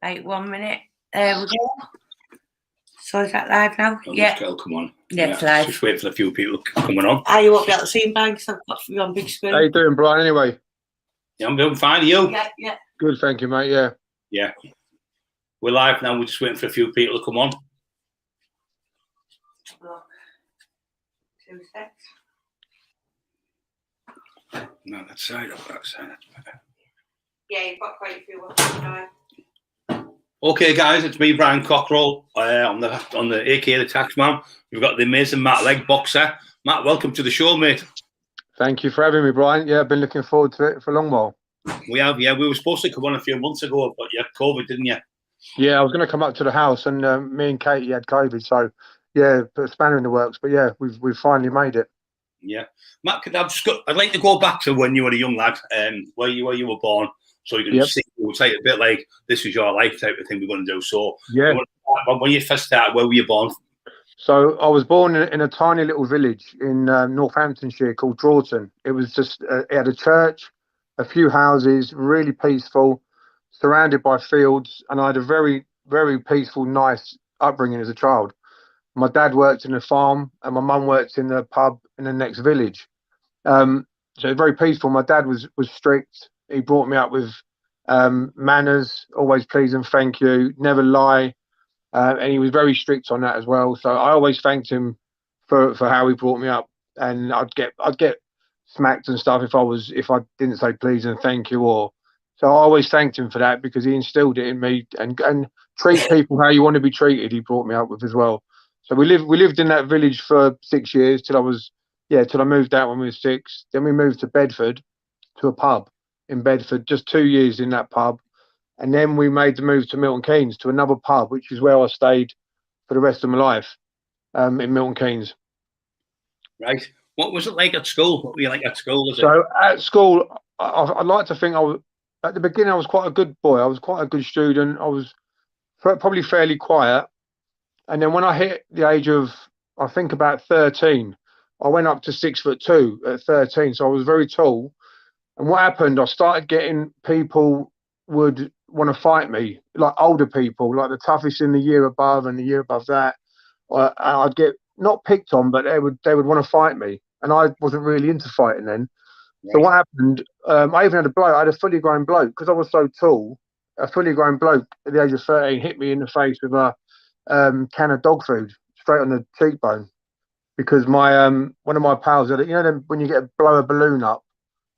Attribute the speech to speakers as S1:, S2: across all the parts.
S1: Right, 1 minute. There we go. So is that live now?
S2: Oh,
S1: yeah.
S2: Cockerill, come on.
S1: Yeah, it's live.
S2: Just wait for a few people coming on.
S1: You won't be able to see him, because I've got you on big screen.
S3: How you doing, Brian, anyway?
S2: Yeah, I'm doing fine. Are you?
S1: Yeah.
S3: Good, thank you, mate, yeah.
S2: Yeah. We're live now. We're just waiting for a few people to come on.
S1: Look. 2 seconds.
S2: No, that side up, that side. That's better.
S1: Yeah, you've got quite a few.
S2: Okay, guys, it's me, Brian Cockerill, on the AK the Taxman. We've got the amazing Matt Legg, boxer. Matt, welcome to the show, mate.
S3: Thank you for having me, Brian. Yeah, I've been looking forward to it for a long while.
S2: We have, yeah. We were supposed to come on a few months ago, but you had COVID, didn't you?
S3: Yeah, I was going to come up to the house, and me and Katie had COVID, so yeah, put a spanner in the works. But yeah, we've finally made it.
S2: Yeah, Matt, I'd like to go back to when you were a young lad, where you were born, so you can see, we'll say a bit like this is your life type of thing we're going to do. So
S3: yeah,
S2: when you first started, where were you born?
S3: So I was born in a tiny little village in Northamptonshire called Drawton. It was just it had a church, a few houses, really peaceful, surrounded by fields, and I had a very, very peaceful, nice upbringing as a child. My dad worked in a farm, and my mum worked in the pub in the next village. So very peaceful. My dad was strict. He brought me up with manners, always please and thank you, never lie. And he was very strict on that as well. So I always thanked him for how he brought me up. And I'd get smacked and stuff if I didn't say please and thank you. Or so I always thanked him for that, because he instilled it in me, and treat people how you want to be treated. He brought me up with as well. So we lived in that village for 6 years till I moved out when we were 6. Then we moved to Bedford, to a pub in Bedford, just 2 years in that pub. And then we made the move to Milton Keynes, to another pub, which is where I stayed for the rest of my life, in Milton Keynes.
S2: Right. What was it like at school? What were you like at school?
S3: At school, I'd like to think at the beginning, I was quite a good boy. I was quite a good student. I was probably fairly quiet. And then when I hit the age of, I think about 13, I went up to 6'2" at 13. So I was very tall. And what happened, I started getting people would want to fight me, like older people, like the toughest in the year above and the year above that. I'd get not picked on, but they would want to fight me, and I wasn't really into fighting then. Right. So what happened? I even had a bloke. I had a fully grown bloke, because I was so tall. A fully grown bloke at the age of 13 hit me in the face with a can of dog food straight on the cheekbone, because my one of my pals had it. You know, when you blow a balloon up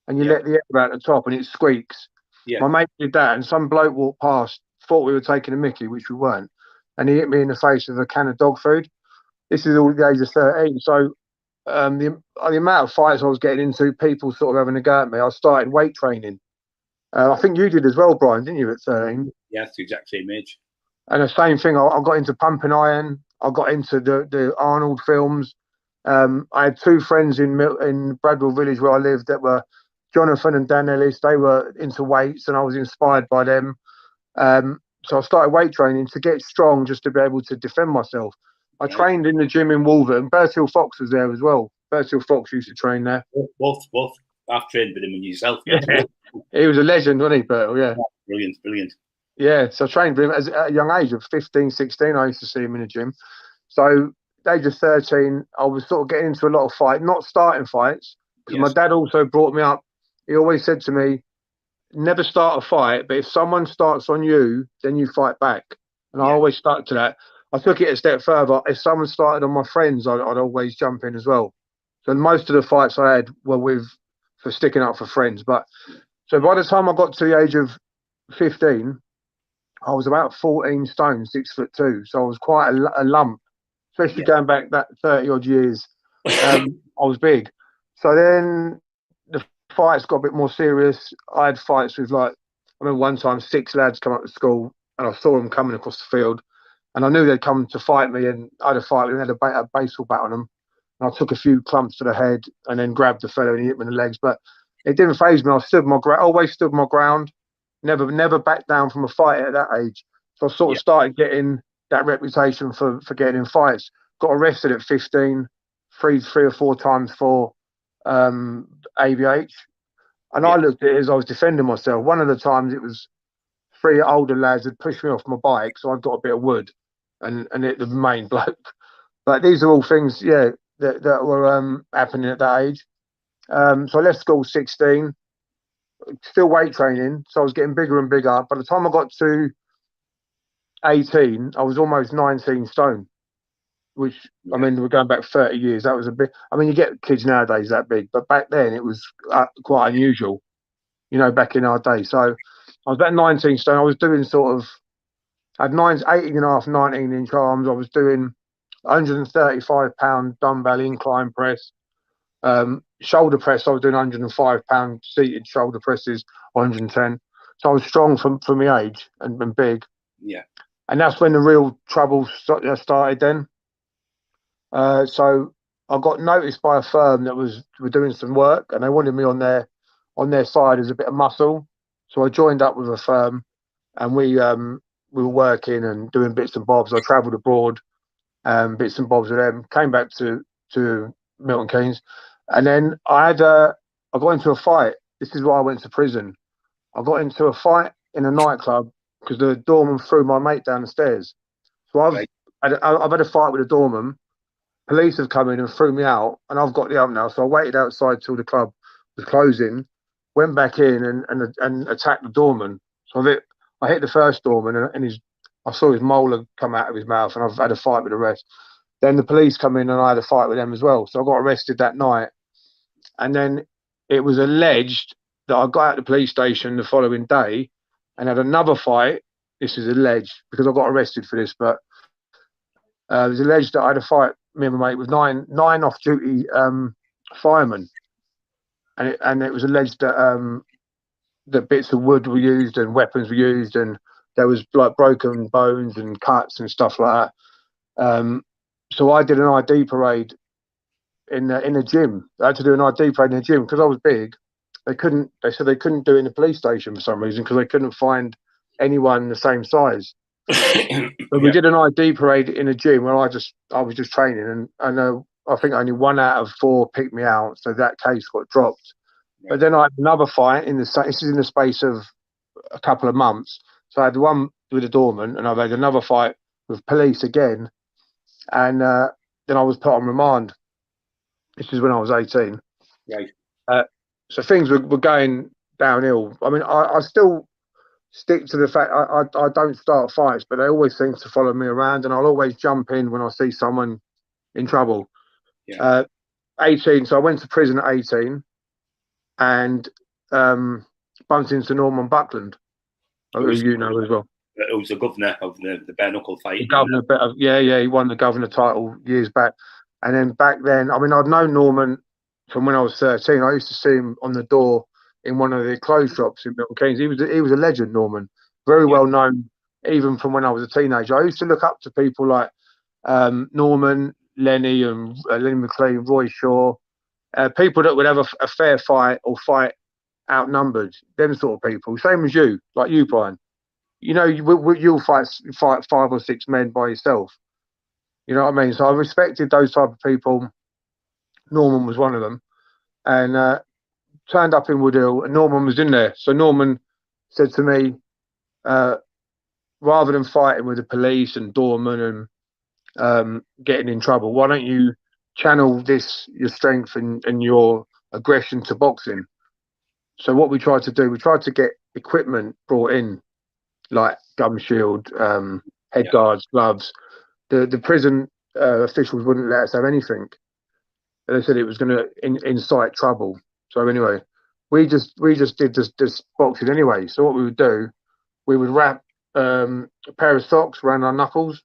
S3: and you let the air out the top and it squeaks. Yeah. My mate did that, and some bloke walked past, thought we were taking a mickey, which we weren't, and he hit me in the face with a can of dog food. This is all at the age of 13. So the amount of fights I was getting into, people sort of having a go at me, I started weight training. I think you did as well, Brian, didn't you, at 13?
S2: Yeah, it's the exact same age.
S3: And the same thing, I got into pumping iron. I got into the Arnold films. I had 2 friends in Bradwell Village where I lived that were Jonathan and Dan Ellis. They were into weights, and I was inspired by them. So I started weight training to get strong, just to be able to defend myself. I trained in the gym in Wolverton. Bertil Fox was there as well. Bertil Fox used to train there.
S2: Both. I've trained with him and yourself.
S3: Yeah. He was a legend, wasn't he, Bertil? Yeah.
S2: Brilliant.
S3: Yeah, so I trained with him at a young age of 15, 16. I used to see him in the gym. So at the age of 13, I was sort of getting into a lot of fights, not starting fights, because my dad also brought me up. He always said to me, never start a fight, but if someone starts on you, then you fight back. And I always stuck to that. I took it a step further. If someone started on my friends, I'd always jump in as well. So most of the fights I had were for sticking up for friends. But so by the time I got to the age of 15, I was about 14 stone, 6'2". So I was quite a lump, especially going back that 30 odd years. I was big. So then the fights got a bit more serious. I had fights with, like, I remember one time 6 lads come up to school, and I saw them coming across the field, and I knew they'd come to fight me, and I had a fight with them, had a baseball bat on them, and I took a few clumps to the head and then grabbed the fellow and he hit me in the legs. But it didn't faze me. I always stood my ground, never backed down from a fight at that age. So I sort of started getting that reputation for getting in fights. Got arrested at 15, three or four times for ABH. And I looked at it as I was defending myself. One of the times it was three older lads had pushed me off my bike, so I'd got a bit of wood and hit the main bloke. But these are all things, yeah, that were happening at that age. So I left school 16, still weight training, so I was getting bigger and bigger. By the time I got to 18, I was almost 19 stone, which, I mean, we're going back 30 years. That was a bit, I mean, you get kids nowadays that big, but back then it was quite unusual, you know, back in our day. So I was about 19 stone. I was doing sort of, I had 18 and a half, 19-inch arms. I was doing 135-pound dumbbell incline press. Shoulder press, I was doing 105-pound seated shoulder presses, 110. So I was strong for my age and big.
S2: Yeah.
S3: And that's when the real trouble started then. So I got noticed by a firm that were doing some work, and they wanted me on their side as a bit of muscle. So I joined up with a firm, and we were working and doing bits and bobs. I travelled abroad, bits and bobs with them. Came back to Milton Keynes, and then I got into a fight. This is why I went to prison. I got into a fight in a nightclub because the doorman threw my mate down the stairs. So I've had a fight with a doorman. Police have come in and threw me out, and I've got the up now. So I waited outside till the club was closing, went back in and attacked the doorman. So I hit the first doorman, and I saw his molar come out of his mouth, and I've had a fight with the rest. Then the police come in, and I had a fight with them as well. So I got arrested that night, and then it was alleged that I got out of the police station the following day and had another fight. This is alleged because I got arrested for this, but it was alleged that I had a fight, me and my mate, with nine off-duty firemen, and it was alleged that that bits of wood were used and weapons were used, and there was like broken bones and cuts and stuff like that. So I did an ID parade in the gym. I had to do an ID parade in the gym because I was big. They said they couldn't do it in the police station for some reason because they couldn't find anyone the same size. But we did an ID parade in a gym where I was just training, and I think only 1 out of 4 picked me out, so that case got dropped. But then I had another fight this is in the space of a couple of months. So I had one with a doorman, and I've had another fight with police again, and then I was put on remand. This is when I was 18.
S2: Right.
S3: So things were going downhill. I mean, I still stick to the fact I don't start fights, but they always seem to follow me around, and I'll always jump in when I see someone in trouble. 18, so I went to prison at 18 and bumped into Norman Buckland, who you know as well.
S2: Who was the governor of the bare knuckle fight.
S3: The governor, he won the governor title years back. And then back then, I mean, I'd known Norman from when I was 13. I used to see him on the door in one of the clothes shops in Milton Keynes. He was a legend, Norman, very well known, even from when I was a teenager. I used to look up to people like Norman, Lenny, and Lenny McLean, Roy Shaw, people that would have a fair fight or fight outnumbered. Them sort of people, same as you, like you, Brian. You know, you'll fight 5 or 6 men by yourself. You know what I mean? So I respected those type of people. Norman was one of them, and turned up in Woodhill, and Norman was in there. So Norman said to me, rather than fighting with the police and doorman and getting in trouble, why don't you channel your strength and your aggression to boxing? So what we tried to do, we tried to get equipment brought in, like gum shield, head guards, gloves. The prison officials wouldn't let us have anything. They said it was going to incite trouble. So anyway, we just did this boxing anyway. So what we would do, we would wrap a pair of socks around our knuckles,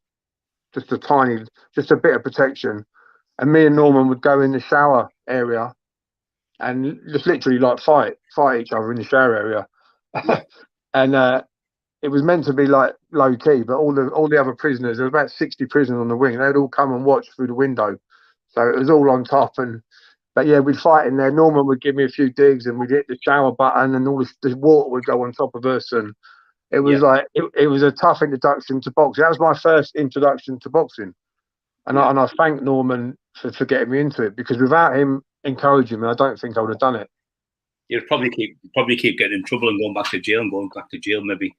S3: just a bit of protection. And me and Norman would go in the shower area and just literally like fight each other in the shower area. And it was meant to be like low key, but all the other prisoners, there was about 60 prisoners on the wing. They'd all come and watch through the window. So it was all on top. But yeah, we'd fight in there. Norman would give me a few digs, and we'd hit the shower button, and all the water would go on top of us. And it was like it was a tough introduction to boxing. That was my first introduction to boxing, and I thank Norman for getting me into it, because without him encouraging me, I don't think I would have done it.
S2: You'd probably keep getting in trouble and going back to jail maybe.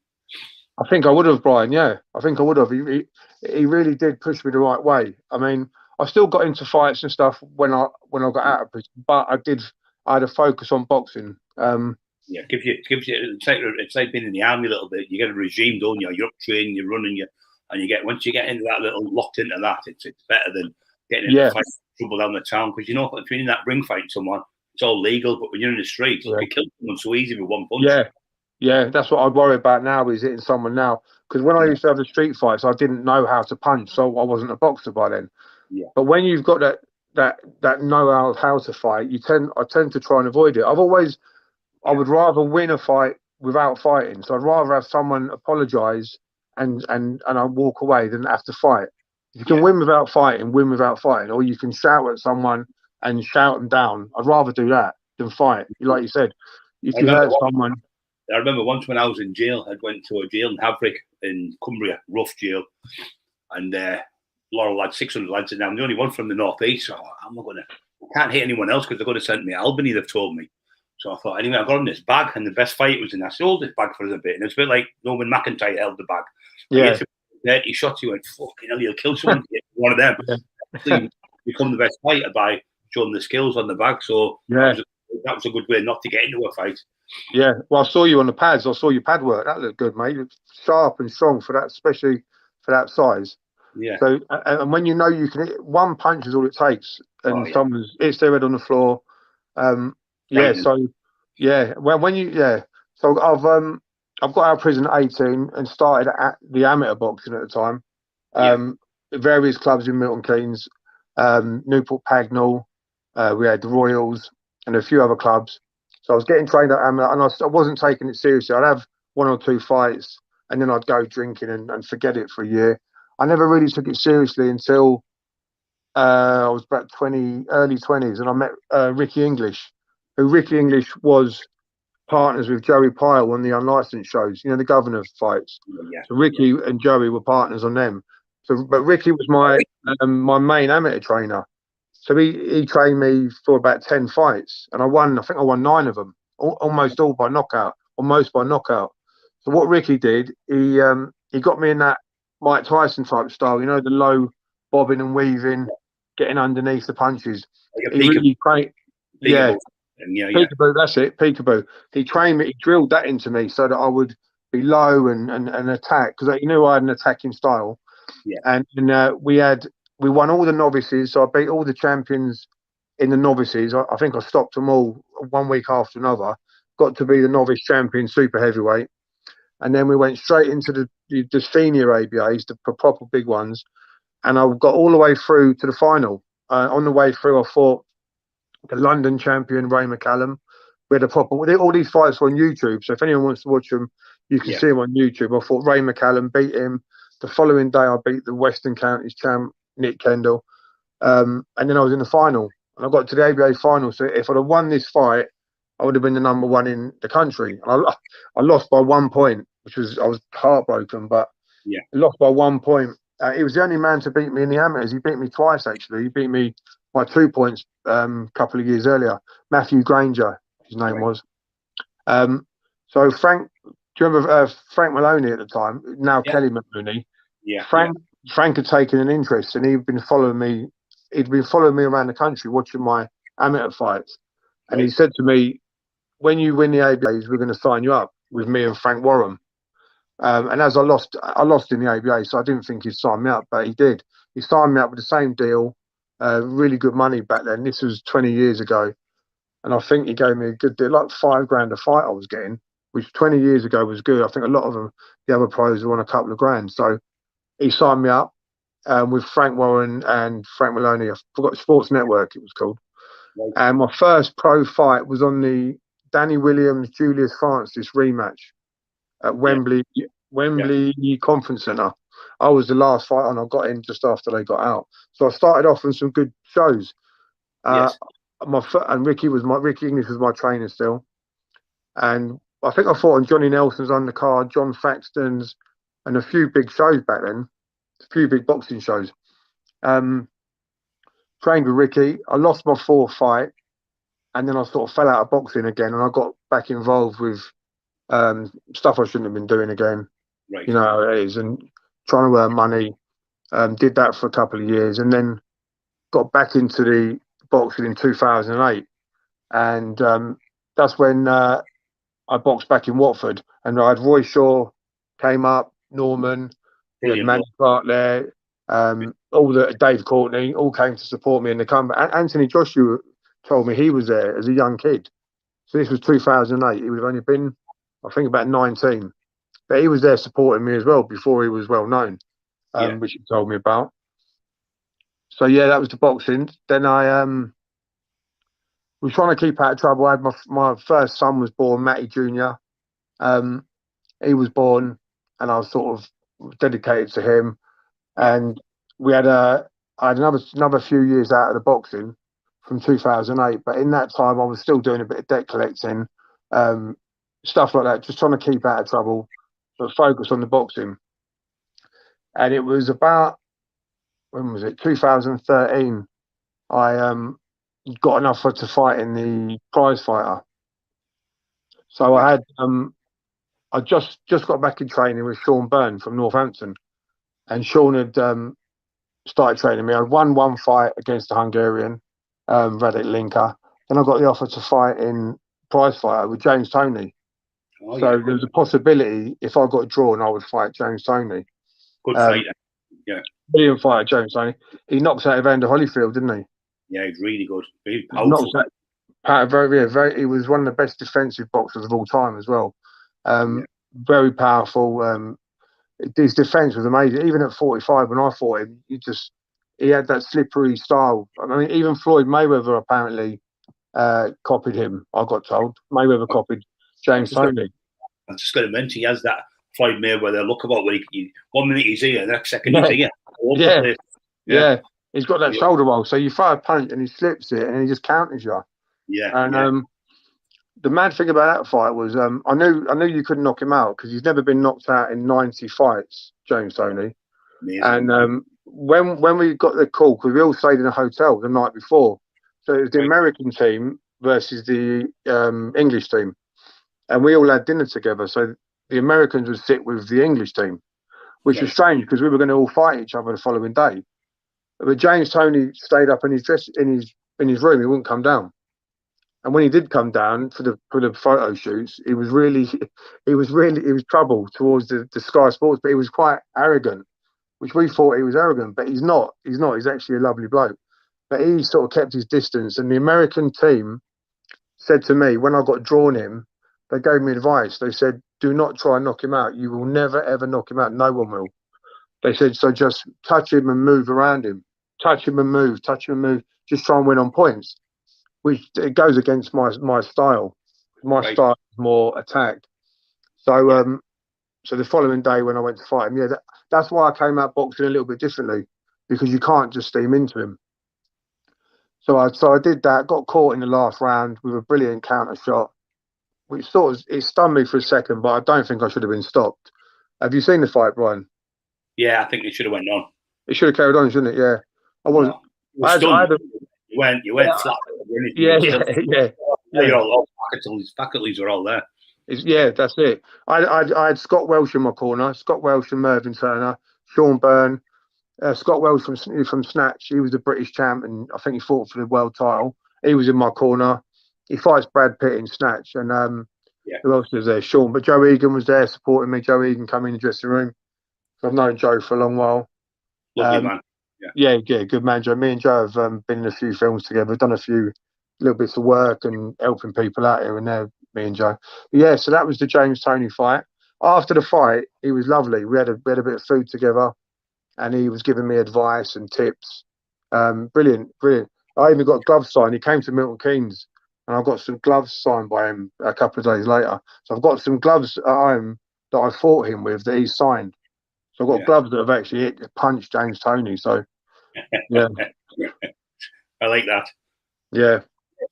S3: I think I would have, Brian. Yeah, I think I would have. He really did push me the right way. I mean, I still got into fights and stuff when I got out of prison, but I had a focus on boxing.
S2: Yeah, gives you it's like being in the army a little bit. You get a regime, don't you? You're up training, you're running, and you get once you get into that little locked into that, it's better than getting into fight trouble down the town, because you know if you're in that ring fighting someone, it's all legal, but when you're in the street, you can kill someone so easy with one punch.
S3: Yeah, that's what I'd worry about now, is hitting someone now. Because when I used to have the street fights, I didn't know how to punch, so I wasn't a boxer by then.
S2: Yeah.
S3: But when you've got that know how to fight, I tend to try and avoid it. I would rather win a fight without fighting. So I'd rather have someone apologise and I walk away than have to fight. If you can win without fighting, win without fighting, or you can shout at someone and shout them down. I'd rather do that than fight. Like you said, if you hurt someone.
S2: I remember once when I was in jail, I went to a jail in Haverick in Cumbria, rough jail, and a lot of lads, 600 lads, and I'm the only one from the northeast. So I can't hit anyone else because they're going to send me to Albany. They've told me. So I thought, anyway, I got in this bag, and the best fight was in. I sold this bag for us a bit, and it's a bit like Norman McIntyre held the bag.
S3: Yeah.
S2: 30 shots, he went, fucking hell, you'll kill someone. One of them. Yeah. Become the best fighter by showing the skills on the bag. So that was a good way not to get into a fight.
S3: Yeah, well, I saw you on the pads. I saw your pad work. That looked good, mate. It's sharp and strong for that, especially for that size.
S2: Yeah.
S3: So, and when you know you can hit, one punch is all it takes, and someone's hits their head on the floor. Yeah. So, yeah. Well, So I've got out of prison at 18 and started at the amateur boxing at the time. Various clubs in Milton Keynes, Newport Pagnell. We had the Royals and a few other clubs. So I was getting trained at amateur, and I wasn't taking it seriously. I'd have 1 or 2 fights, and then I'd go drinking and forget it for a year. I never really took it seriously until I was about early 20s, and I met Ricky English, who Ricky English was partners with Joey Pyle on the unlicensed shows, the governor fights. So Ricky and Joey were partners on them. But Ricky was my main amateur trainer. So he trained me for about 10 fights, and I think I won 9 of them, almost all by knockout, or most by knockout. So what Ricky did, he got me in that Mike Tyson type style, the low bobbing and weaving, getting underneath the punches. He really trained. Peekaboo, that's it, peekaboo. He trained me, he drilled that into me so that I would be low and attack, because he knew I had an attacking style.
S2: Yeah.
S3: And we won all the novices, so I beat all the champions in the novices. I think I stopped them all 1 week after another. Got to be the novice champion, super heavyweight. And then we went straight into the senior ABAs, the proper big ones. And I got all the way through to the final. On the way through, I fought the London champion, Ray McCallum. We had all these fights were on YouTube. So if anyone wants to watch them, you can see them on YouTube. I fought Ray McCallum, beat him. The following day, I beat the Western Counties champ, Nick Kendall. And then I was in the final. And I got to the ABA final. So if I'd have won this fight, I would have been the number 1 in the country. And I lost by 1 point, I was heartbroken, but I lost by 1 point. He was the only man to beat me in the amateurs. He beat me twice, actually. He beat me by 2 points a couple of years earlier. Matthew Granger, his name was. So Frank, do you remember Frank Maloney at the time? Now Kelly Maloney.
S2: Yeah.
S3: Frank had taken an interest, and he'd been following me. He'd been following me around the country, watching my amateur fights. And he said to me, "When you win the ABAs, we're going to sign you up with me and Frank Warren." And as I lost in the ABA, so I didn't think he'd sign me up, but he did. He signed me up with the same deal, really good money back then. This was 20 years ago, and I think he gave me a good deal, like $5,000 a fight I was getting, which 20 years ago was good. I think a lot of them, the other pros, were on a couple of grand. So he signed me up with Frank Warren and Frank Maloney. I forgot, Sports Network it was called. Right. And my first pro fight was on the Danny Williams Julius Francis rematch at Wembley Conference Centre. I was the last fight, and I got in just after they got out. So I started off on some good shows. And Ricky English was my trainer still. And I think I fought on Johnny Nelson's undercard, John Faxton's, and a few big shows back then, a few big boxing shows. Trained with Ricky. I lost my 4th fight, and then I sort of fell out of boxing again, and I got back involved with stuff I shouldn't have been doing again.
S2: Right.
S3: You know how it is, and trying to earn money. Did that for a couple of years, and then got back into the boxing in 2008, and that's when I boxed back in Watford, and I had Roy Shaw came up, Norman, we had
S2: Brilliant.
S3: Manny Clark there, all the Dave Courtney all came to support me in the comeback. Anthony Joshua told me he was there as a young kid, so this was 2008. He would have only been, I think, about 19, but he was there supporting me as well before he was well known, which he told me about. So yeah, that was the boxing. Then I was trying to keep out of trouble. I had my first son was born, Matty Jr. He was born, and I was sort of dedicated to him. And we had I had another few years out of the boxing from 2008. But in that time, I was still doing a bit of debt collecting, stuff like that, just trying to keep out of trouble, but focus on the boxing. And it was about, when was it? 2013. I got an offer to fight in the prize fighter. So I had I just got back in training with Sean Byrne from Northampton, and Sean had started training me. I won one fight against the Hungarian, Radek Linka. Then I got the offer to fight in prize fighter with James Toney. So there was a possibility if I got drawn, I would fight James Toney.
S2: Good fighter. Yeah.
S3: Brilliant fighter, James Toney. He knocked out Evander Holyfield, didn't he?
S2: Yeah, he's really good. Very powerful.
S3: He was one of the best defensive boxers of all time as well. Very powerful. His defense was amazing. Even at 45, when I fought him, he had that slippery style. I mean, even Floyd Mayweather apparently copied him. I got told Mayweather copied James Toney.
S2: I'm just going to mention he has that Floyd Mayweather look about where 1 minute he's here, the next second he's here.
S3: Yeah. He's got that shoulder roll. So you fire a punch and he slips it and he just counters you. And the mad thing about that fight was I knew you couldn't knock him out because he's never been knocked out in 90 fights, James Toney.
S2: Amazing.
S3: And when we got the call, because we all stayed in a hotel the night before, so it was the American team versus the English team, and we all had dinner together. So the Americans would sit with the English team, which was strange because we were going to all fight each other the following day. But James Toney stayed up in his room. He wouldn't come down. And when he did come down for the photo shoots, he was trouble towards the Sky Sports, but he was quite arrogant, which we thought he was arrogant, but he's not. He's not. He's actually a lovely bloke. But he sort of kept his distance. And the American team said to me, when I got drawn him, they gave me advice. They said, do not try and knock him out. You will never, ever knock him out. No one will. They said, so just touch him and move around him. Touch him and move. Touch him and move. Just try and win on points. Which it goes against my style. My style is more attack. So so the following day when I went to fight him, that's why I came out boxing a little bit differently, because you can't just steam into him. So I did that. Got caught in the last round with a brilliant counter shot, which it stunned me for a second, but I don't think I should have been stopped. Have you seen the fight, Brian?
S2: Yeah, I think it should have went on.
S3: It should have carried on, shouldn't it? Yeah, I wasn't.
S2: No. You went flat.
S3: Yeah.
S2: All faculties are all there.
S3: That's it. I had Scott Welsh in my corner. Scott Welsh and Mervyn Turner, Sean Byrne, Scott Welsh from Snatch. He was the British champ, and I think he fought for the world title. He was in my corner. He fights Brad Pitt in Snatch, and who else was there? Sean, but Joe Egan was there supporting me. Joe Egan came in the dressing room. So I've known Joe for a long while.
S2: Lovely man.
S3: Yeah, good man, Joe. Me and Joe have been in a few films together. We've done a few little bits of work and helping people out here and there, me and Joe. But so that was the James Toney fight. After the fight, he was lovely. We had a bit of food together, and he was giving me advice and tips. Brilliant. I even got gloves signed. He came to Milton Keynes, and I got some gloves signed by him a couple of days later. So I've got some gloves at home that I fought him with that he signed. So I've got gloves that have actually punched James Toney. So, yeah.
S2: I like that.
S3: Yeah.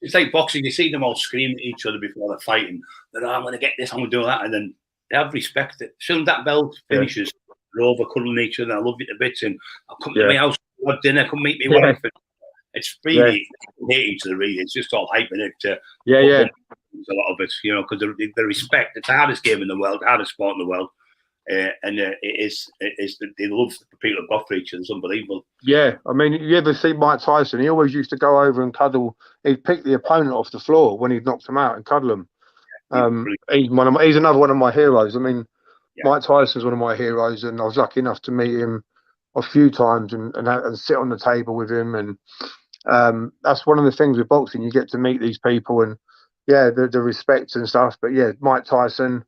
S2: It's like boxing. You see them all screaming at each other before they're fighting. That I'm going to get this, I'm going to do that. And then they have respect. As soon as that bell finishes, they're over cuddling each other. I love you to bits. And I'll come to my house for dinner. Come meet me wife. It's really, hate each other, really. It's just all hyping it. A lot of it, because the respect. It's the hardest game in the world, hardest sport in the world. they love the people who've got for each other. It's unbelievable.
S3: Yeah, I mean, you ever see Mike Tyson? He always used to go over and cuddle. He'd pick the opponent off the floor when he'd knocked him out and cuddle him. He's another one of my heroes. I mean, Mike Tyson's one of my heroes, and I was lucky enough to meet him a few times and sit on the table with him. And that's one of the things with boxing. You get to meet these people and the respect and stuff. But yeah, Mike Tyson,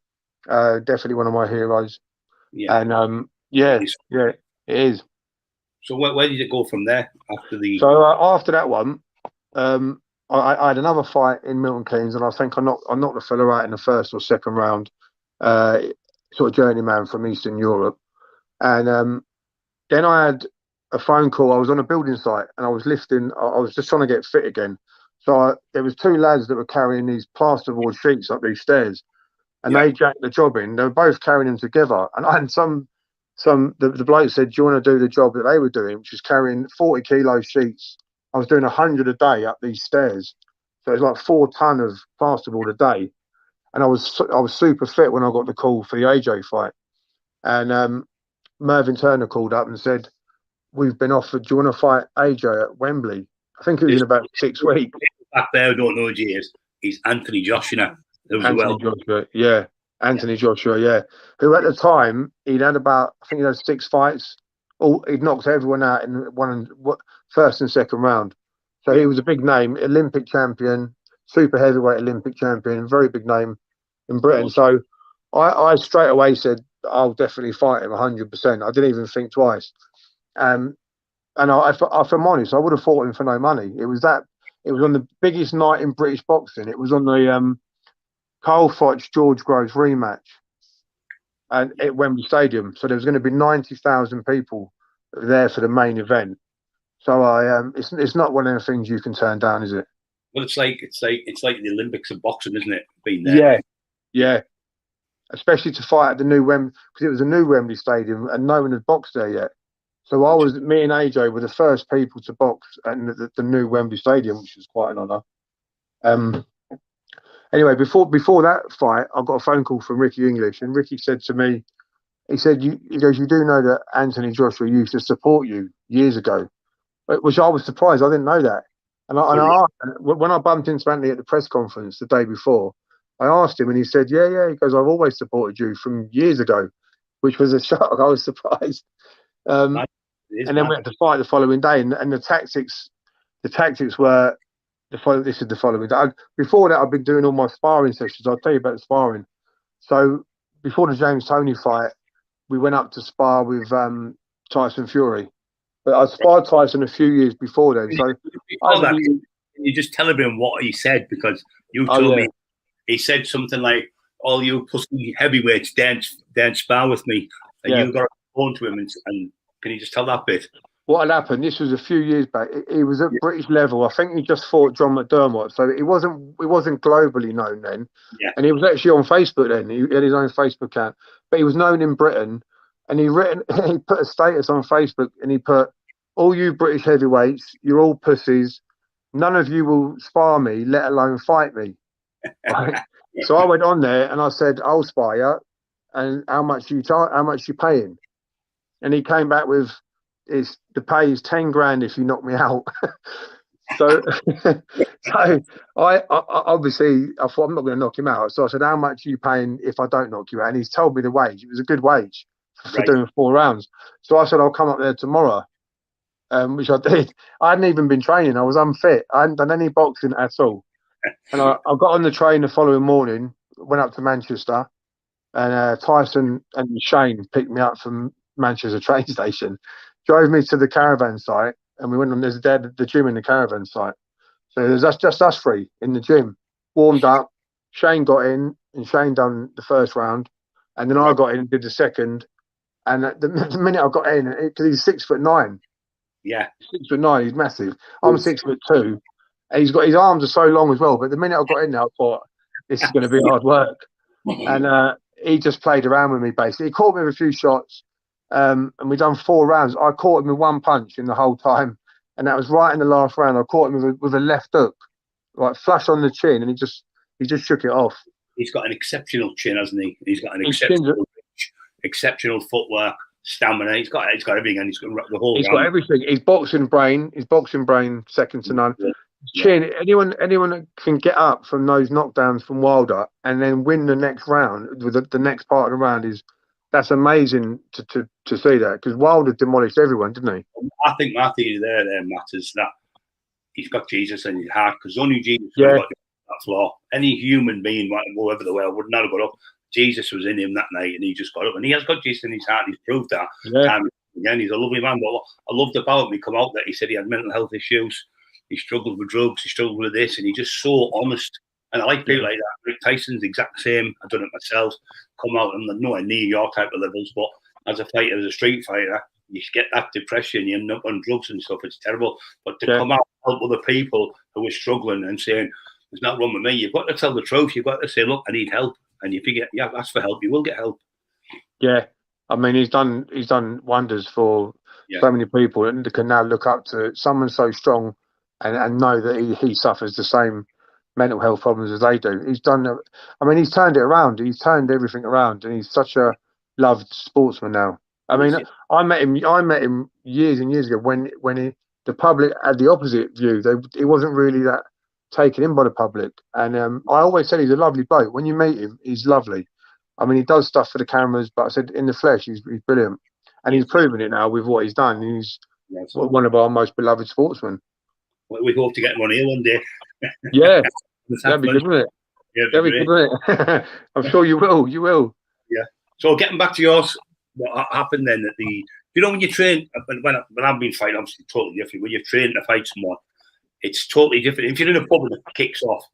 S3: definitely one of my heroes.
S2: Yeah,
S3: and it is.
S2: So where did it go from there after the?
S3: So after that one, I had another fight in Milton Keynes, and I think I knocked the fella out in the first or second round. Sort of journeyman from Eastern Europe, and then I had a phone call. I was on a building site and I was lifting. I was just trying to get fit again. So there was two lads that were carrying these plasterboard sheets up these stairs, and they jacked the job in. They were both carrying them together, and the bloke said, "Do you want to do the job that they were doing, which was carrying 40 kilo sheets?" I was doing 100 a day up these stairs, so it was like 4 ton of plasterboard a day, and I was super fit when I got the call for the AJ fight, and Mervyn Turner called up and said, "We've been offered. Do you want to fight AJ at Wembley?" I think it was in about 6 weeks.
S2: Back there, I don't know who he is. He's Anthony Joshua. Anthony Joshua, who at the time he'd had about, I think he had 6 fights. He'd knocked everyone out in first and second round. So he was a big name, Olympic champion, super heavyweight Olympic champion, very big name in Britain. So I straight away said, I'll definitely fight him 100%. I didn't even think twice. And if I'm honest, I would have fought him for no money. It was on the biggest night in British boxing. It was on the Carl Froch George Groves rematch at Wembley Stadium. So there was going to be 90,000 people there for the main event. So it's not one of the things you can turn down, is it? Well, it's like the Olympics of boxing, isn't it? Being there.
S3: Yeah. Especially to fight at the new Wembley, because it was a new Wembley Stadium and no one had boxed there yet. So me and AJ were the first people to box at the new Wembley Stadium, which was quite an honour. Anyway, before that fight, I got a phone call from Ricky English, and Ricky said to me, he said, you do know that Anthony Joshua used to support you years ago, which I was surprised. I didn't know that. And when I bumped into Anthony at the press conference the day before, I asked him, and he said, yeah. He goes, I've always supported you from years ago, which was a shock. I was surprised. And then we had to fight the following day, and the tactics were this is the following day. Before that, I've been doing all my sparring sessions. I'll tell you about the sparring. So before the James Toney fight, we went up to spar with Tyson Fury. But I sparred Tyson a few years before then. So
S2: can you just tell everyone what he said? Because you told me he said something like, "All you pussy heavyweights dance spar with me," and you got on to him. And can you just tell that bit?
S3: What had happened? This was a few years back. He was at British level. I think he just fought John McDermott, so it wasn't globally known then. Yeah. And he was actually on Facebook then. He had his own Facebook account, but he was known in Britain. And he put a status on Facebook, and he put, "All you British heavyweights, you're all pussies. None of you will spar me, let alone fight me." Right? So I went on there and I said, "I'll spar you, and how much you paying?" And he came back with, "The pay is 10 grand if you knock me out." so I obviously I thought, I'm not going to knock him out. So I said, "How much are you paying if I don't knock you out?" And he's told me the wage. It was a good wage for doing 4 rounds. So I said, "I'll come up there tomorrow," which I did. I hadn't even been training. I was unfit. I hadn't done any boxing at all. And I got on the train the following morning, went up to Manchester, and Tyson and Shane picked me up from Manchester train station, drove me to the caravan site, and we went on the gym in the caravan site. So there's just us 3 in the gym, warmed up. Shane got in, and Shane done the first round, and then I got in and did the second. And the minute I got in, because he's 6'9", 6'9", he's massive. I'm 6'2", and he's got his arms are so long as well. But the minute I got in there, I thought this is going to be hard work, and he just played around with me basically. He caught me with a few shots. And we done 4 rounds. I caught him with 1 punch in the whole time, and that was right in the last round. I caught him with a left hook, like flush on the chin, and he just shook it off.
S2: He's got an exceptional chin, hasn't he? He's got an exceptional exceptional footwork, stamina. He's got everything, and he's got the whole.
S3: He's got everything. His boxing brain, second to none. Chin, anyone that can get up from those knockdowns from Wilder and then win the next round with the next part of the round that's amazing to see that, because Wilder demolished everyone, didn't he?
S2: I think my theory there, Matt, is that he's got Jesus in his heart, because only Jesus could have got that floor. Any human being, whoever they were, would not have got up. Jesus was in him that night, and he just got up, and he has got Jesus in his heart. And he's proved that time again. He's a lovely man. But what I loved about him, he come out that he said he had mental health issues. He struggled with drugs. He struggled with this, and he's just so honest. And I like people like that. Rick Tyson's the exact same. I've done it myself. Come out and nowhere near your type of levels, but as a fighter, as a street fighter, you get that depression. You end up on drugs and stuff. It's terrible. But to come out and help other people who are struggling and saying, "There's not wrong with me," you've got to tell the truth. You've got to say, "Look, I need help." And if you ask for help, you will get help.
S3: Yeah, I mean, he's done wonders for so many people, and they can now look up to someone so strong and know that he suffers the same mental health problems as they do. He's turned it around. He's turned everything around, and he's such a loved sportsman now. I mean, I met him years and years ago when the public had the opposite view. He wasn't really that taken in by the public, and I always said he's a lovely bloke. When you meet him, he's lovely. I mean, he does stuff for the cameras, but I said in the flesh, he's brilliant, and he's proven it now with what he's done. He's one of our most beloved sportsmen.
S2: We hope to get him on here one day.
S3: Yeah, that'd be good, wouldn't it? Yeah, that'd be good, wouldn't it? I'm sure you will. You will.
S2: Yeah. So getting back to yours, what happened then at when you train, when I've been fighting, obviously totally different. When you're training to fight someone, it's totally different. If you're in a pub and it kicks off,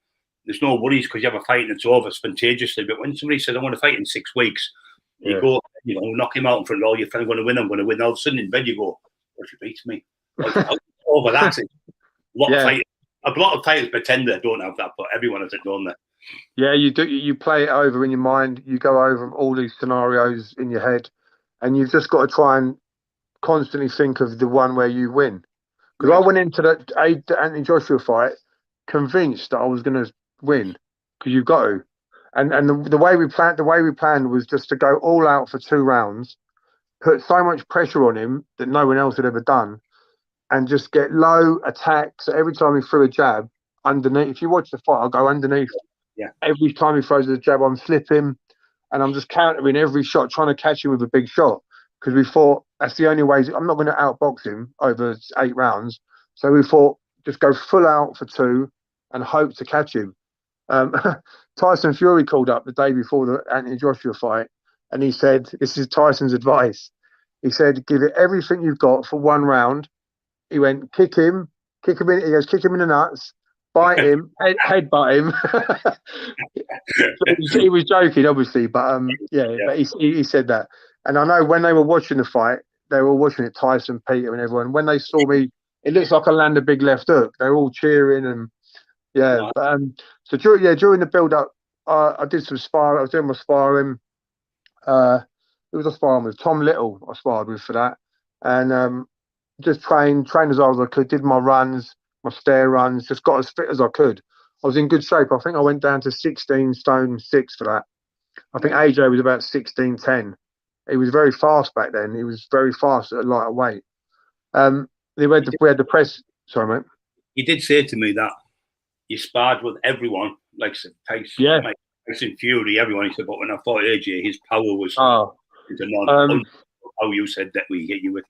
S2: there's no worries because you have a fight and it's over spontaneously. But when somebody says, "I want to fight in 6 weeks," you go, knock him out in front of all your friends. I'm going to win. All of a sudden in bed you go, "What if he beats me?" Over that. A lot of fighters pretend they don't have that, but everyone has it, don't they?
S3: Yeah, you do. You play it over in your mind. You go over all these scenarios in your head, and you've just got to try and constantly think of the one where you win. Because I went into the Anthony Joshua fight convinced that I was going to win, because you've got to. And the way we planned was just to go all out for 2 rounds, put so much pressure on him that no one else had ever done, and just get low attacks. So every time he threw a jab underneath, if you watch the fight, I'll go underneath. Yeah. Every time he throws a jab, I'm slipping, and I'm just countering every shot, trying to catch him with a big shot. Because we thought that's the only way. I'm not going to outbox him over 8 rounds. So we thought just go full out for 2 and hope to catch him. Tyson Fury called up the day before the Anthony Joshua fight, and he said, "This is Tyson's advice." He said, "Give it everything you've got for 1 round." He went, kick him in. He goes, kick him in the nuts, bite him, headbutt him. So he was joking, obviously, but but he said that. And I know when they were watching the fight, they were watching it, Tyson, Peter, and everyone. When they saw me, it looks like I land a big left hook. They were all cheering and so during the build up, I did some sparring. I was doing my sparring. Who was I sparring with? Tom Little. I sparred with for that, and just trained as hard as I could. Did my runs, my stair runs. Just got as fit as I could. I was in good shape. I think I went down to 16 stone 6 for that. I think AJ was about 16.10. He was very fast back then. He was very fast at a lighter weight. We had the press. Sorry, mate.
S2: You did say to me that you sparred with everyone, like Tyson Fury, everyone. He said, but when I fought AJ, his power was how you said that we hit you with,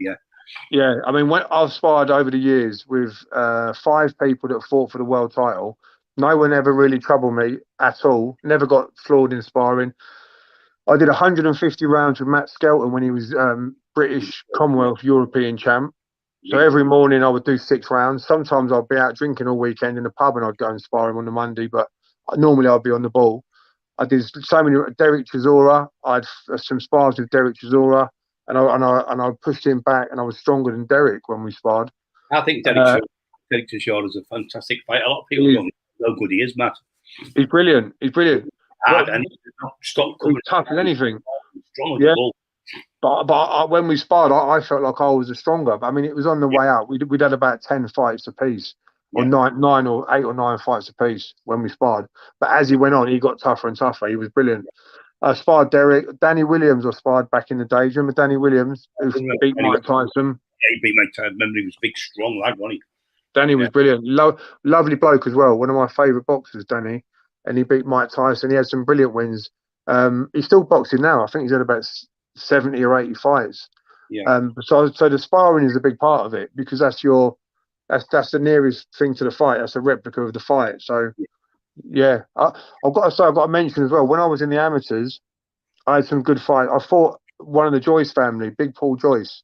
S3: Yeah, I mean, when I've sparred over the years with 5 people that fought for the world title, no one ever really troubled me at all. Never got floored in sparring. I did 150 rounds with Matt Skelton when he was British Commonwealth European champ. So every morning I would do 6 rounds. Sometimes I'd be out drinking all weekend in the pub and I'd go and spar him on the Monday, but normally I'd be on the ball. I did so many. Derek Chisora, I had some spars with Derek Chisora, and I pushed him back, and I was stronger than Derek when we sparred.
S2: I think Derek Chisora is a fantastic fighter. A lot of people don't know how good he is, Matt.
S3: He's brilliant. He's brilliant.
S2: And he's
S3: tough as anything.
S2: Strong as a bull.
S3: But when we sparred, I felt like I was the stronger. But I mean, it was on the way out. We'd had about 10 fights apiece, or 9 or 8 or 9 fights apiece when we sparred. But as he went on, he got tougher and tougher. He was brilliant. I sparred Derek. Danny Williams I sparred back in the day. Do you remember Danny Williams, who beat Mike Tyson?
S2: Yeah, he beat Mike Tyson. I remember he was a big, strong lad, wasn't he?
S3: Danny was brilliant. Lovely bloke as well. One of my favourite boxers, Danny. And he beat Mike Tyson. He had some brilliant wins. He's still boxing now. I think he's had about 70 or 80 fights.
S2: Yeah.
S3: So the sparring is a big part of it, because that's the nearest thing to the fight. That's a replica of the fight. So yeah, I've got to mention as well, when I was in the amateurs, I had some good fights. I fought one of the Joyce family, Big Paul Joyce,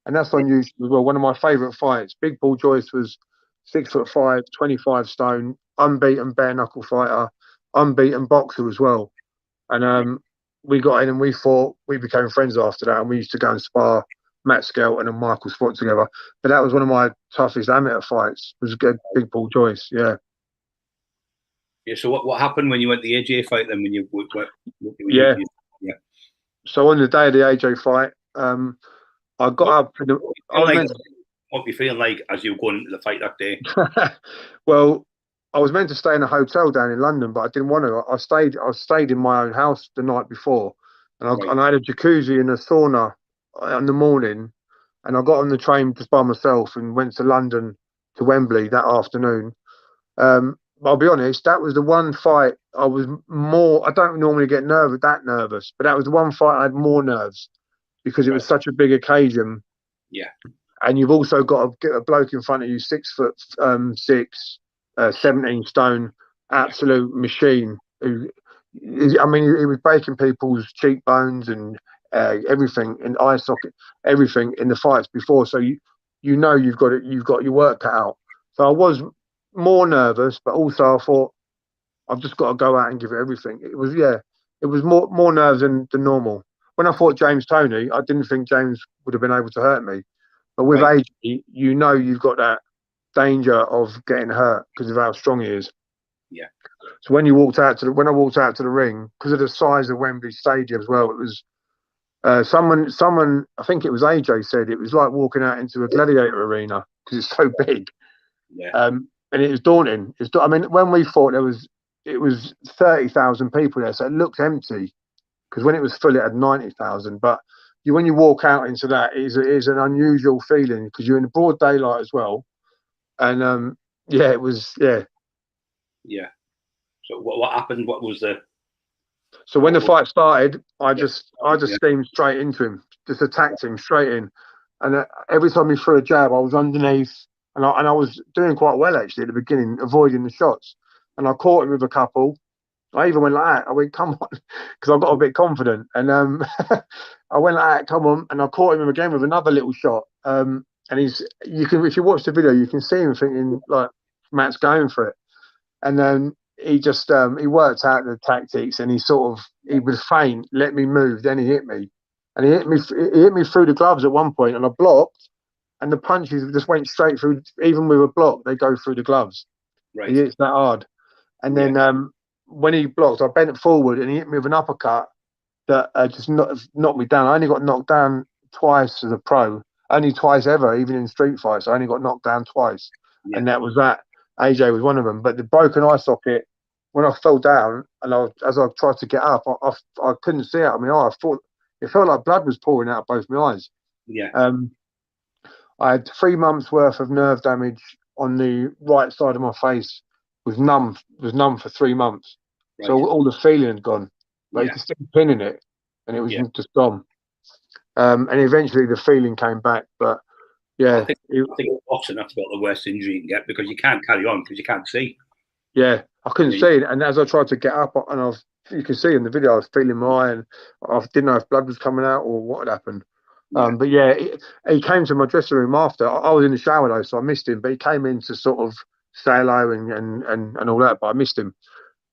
S3: and that's on YouTube as well. One of my favourite fights. Big Paul Joyce was 6'5", 25 stone, unbeaten bare knuckle fighter, unbeaten boxer as well. And we got in and we fought. We became friends after that, and we used to go and spar Matt Skelton and Michael Spot together. But that was one of my toughest amateur fights. Was Big Paul Joyce, yeah.
S2: Yeah. So what happened when you went to the AJ fight then?
S3: Yeah. So on the day of the AJ fight, I got up.
S2: What were you feeling like as you were going into the fight that day?
S3: Well, I was meant to stay in a hotel down in London, but I didn't want to. I stayed in my own house the night before, and I had a jacuzzi and a sauna in the morning, and I got on the train just by myself and went to London to Wembley that afternoon. I'll be honest, that was the one fight I was more. I don't normally get that nervous, but that was the one fight I had more nerves, because it was such a big occasion.
S2: Yeah.
S3: And you've also got to get a bloke in front of you, 6'6", 17 stone, absolute machine. He was breaking people's cheekbones and everything, and eye socket, everything in the fights before. So you've got your work cut out. So I was more nervous, but also I thought, I've just got to go out and give it everything. It was more nerves than normal. When I fought James Toney, I didn't think James would have been able to hurt me. But with AJ, you've got that danger of getting hurt because of how strong he is.
S2: Yeah.
S3: So when I walked out to the ring, because of the size of Wembley Stadium as well, it was someone, I think it was AJ, said it was like walking out into a gladiator arena because it's so big.
S2: Yeah.
S3: And it was daunting. When we fought, it was 30,000 people there, so it looked empty, because when it was full, it had 90,000. But when you walk out into that, it is an unusual feeling, because you're in the broad daylight as well. And it was.
S2: Yeah. So what happened? What was the?
S3: So when the fight started, I just steamed straight into him, just attacked him straight in, and every time he threw a jab, I was underneath, and I was doing quite well actually at the beginning, avoiding the shots, and I caught him with a couple. I even went like that. I went, come on, because I got a bit confident, and I went like that, come on, and I caught him again with another little shot. And if you watch the video, you can see him thinking like, Matt's going for it, and then he just he worked out the tactics, and he would feint, let me move, then he hit me, and he hit me through the gloves at one point, and I blocked, and the punches just went straight through. Even with a block, they go through the gloves.
S2: Right.
S3: He hits that hard, and then when he blocked, I bent forward, and he hit me with an uppercut that just knocked me down. I only got knocked down twice as a pro, only twice ever, even in street fights. I only got knocked down twice, and that was that. AJ was one of them. But the broken eye socket, when I fell down, and as I tried to get up, I couldn't see out of my eye. I thought it felt like blood was pouring out of both my eyes.
S2: Yeah.
S3: I had 3 months worth of nerve damage on the right side of my face. Was numb for 3 months. Right. So all the feeling had gone. But you could still pin in it, and it was just gone. And eventually the feeling came back. But I think
S2: boxing, that's about the worst injury you can get, because you can't carry on because you can't see.
S3: Yeah, I couldn't see it, and as I tried to get up, and you can see in the video, I was feeling my eye, and I didn't know if blood was coming out or what had happened. But he came to my dressing room after. I was in the shower though, so I missed him. But he came in to sort of say hello and all that, but I missed him.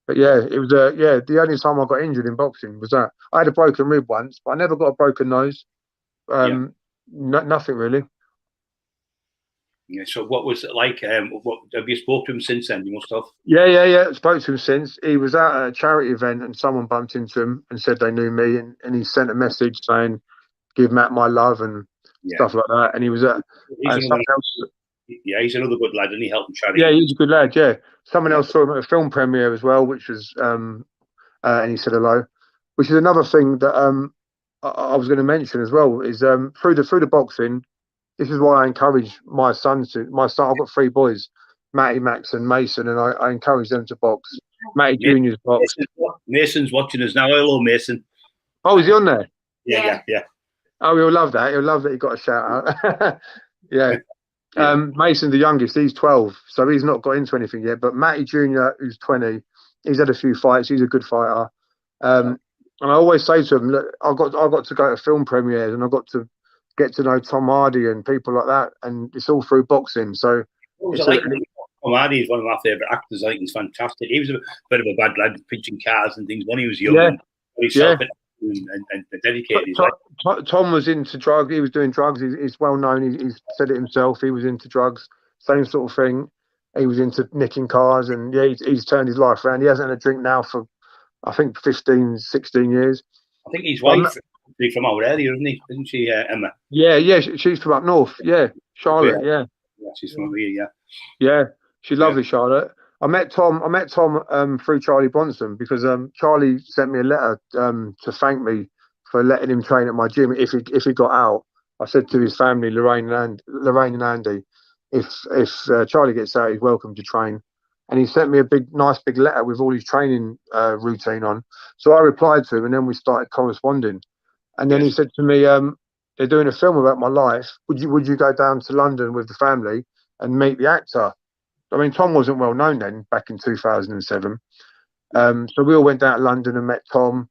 S3: But it was the only time I got injured in boxing was that. I had a broken rib once, but I never got a broken nose. Nothing really.
S2: Yeah. So what was it like? What have you spoke to him since then? You must have.
S3: Yeah. Spoke to him since. He was at a charity event, and someone bumped into him and said they knew me, and he sent a message saying, "Give Matt my love," and stuff like that. And he was at someone else.
S2: Yeah, he's another good lad, and he helped him charity.
S3: Yeah, he's a good lad. Yeah, someone else saw him at a film premiere as well, which was and he said hello. which is another thing that I was going to mention as well, is through the boxing. This is why I encourage my sons to. I've got 3 boys, Matty, Max, and Mason, and I encourage them to box. Matty Junior's box.
S2: Mason's watching us now. Hello, Mason.
S3: Oh, is he on there?
S2: Yeah.
S3: Oh, he'll love that. He'll love that he got a shout out. Yeah. Mason's the youngest. He's 12, so he's not got into anything yet. But Matty Junior, who's 20, he's had a few fights. He's a good fighter. And I always say to him, look, I got to go to film premieres, and I got to get to know Tom Hardy and people like that, and it's all through boxing. So
S2: Tom Hardy is one of my favourite actors. I think he's fantastic. He was a bit of a bad lad, pitching cars and things when he was young. And dedicated.
S3: Tom was into drugs. He was doing drugs. He's well known. He's said it himself. He was into drugs. Same sort of thing. He was into nicking cars, and he's turned his life around. He hasn't had a drink now for, I think, 15, 16 years.
S2: I think his wife is from our area, isn't she, Emma?
S3: Yeah. She's from up north. Yeah, Charlotte. Yeah,
S2: she's from here.
S3: Yeah, she's lovely, Charlotte. I met Tom through Charlie Bronson, because Charlie sent me a letter to thank me for letting him train at my gym if he got out. I said to his family, Lorraine and Andy, if Charlie gets out, he's welcome to train. And he sent me a nice big letter with all his training routine on. So I replied to him, and then we started corresponding. And then he said to me, they're doing a film about my life. Would you go down to London with the family and meet the actor? I mean, Tom wasn't well known then, back in 2007. So we all went down to London and met Tom.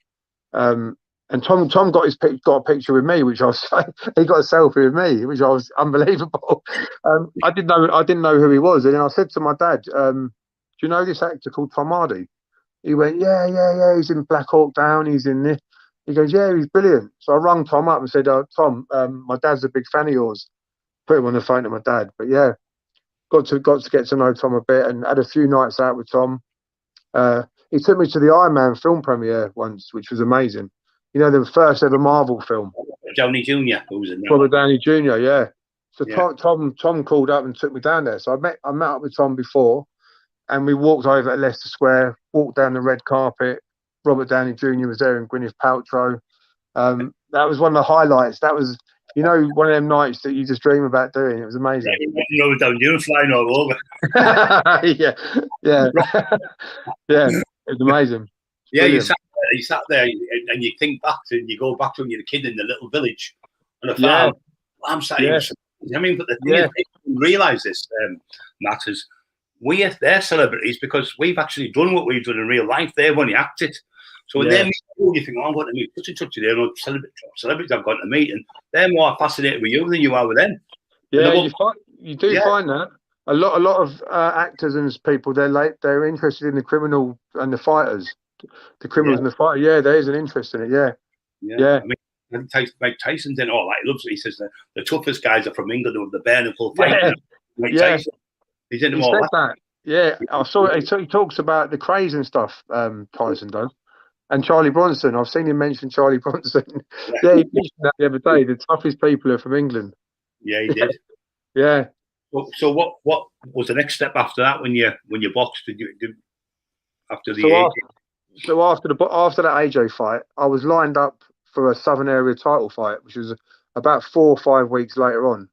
S3: And Tom got a picture with me, which he got a selfie with me, which was unbelievable. I didn't know who he was, and then I said to my dad, "Do you know this actor called Tom Hardy?" He went, "Yeah. He's in Black Hawk Down. He's in this." He goes, "Yeah, he's brilliant." So I rung Tom up and said, "Tom, my dad's a big fan of yours." Put him on the phone to my dad, but yeah. Got to get to know Tom a bit, and had a few nights out with Tom. He took me to the Iron Man film premiere once, which was amazing. You know, the first ever Marvel film.
S2: Downey Jr. who was in that.
S3: Robert Downey Jr. Yeah. So Tom called up and took me down there. So I met up with Tom before, and we walked over at Leicester Square, walked down the red carpet. Robert Downey Jr. was there, and Gwyneth Paltrow. That was one of the highlights. That was, one of them nights that you just dream about doing. It was amazing.
S2: Robert Downey Jr. flying all over.
S3: Yeah. Yeah. It was amazing.
S2: Yeah, you sat there and you think back and you go back to when you're a kid in the little village on a farm. I'm sat here. I mean, but the thing is, people realise this, Matt, is they're celebrities because we've actually done what we've done in real life. They've only acted. So when they meet you, you think, I'm going to meet such and such today. Celebrities I've got to meet, and they're more fascinated with you than you are with them.
S3: Yeah, you do find that. A lot of actors and people, they're interested in the criminal and the fighters. The criminals and the fighter, there is an interest in it, yeah. I
S2: mean, Mike Tyson's in all that. He loves it. He says the toughest guys are from England with the bare knuckle fight. Mike Tyson, he's into all that.
S3: Yeah, I saw it. He talks about the craze and stuff. Tyson does, and Charlie Bronson. I've seen him mention Charlie Bronson. Yeah, he mentioned that the other day. The toughest people are from England.
S2: Yeah, he did.
S3: Yeah.
S2: So what was the next step after that when you boxed? Did you after the?
S3: So after that AJ fight, I was lined up for a Southern Area title fight, which was about 4 or 5 weeks later on,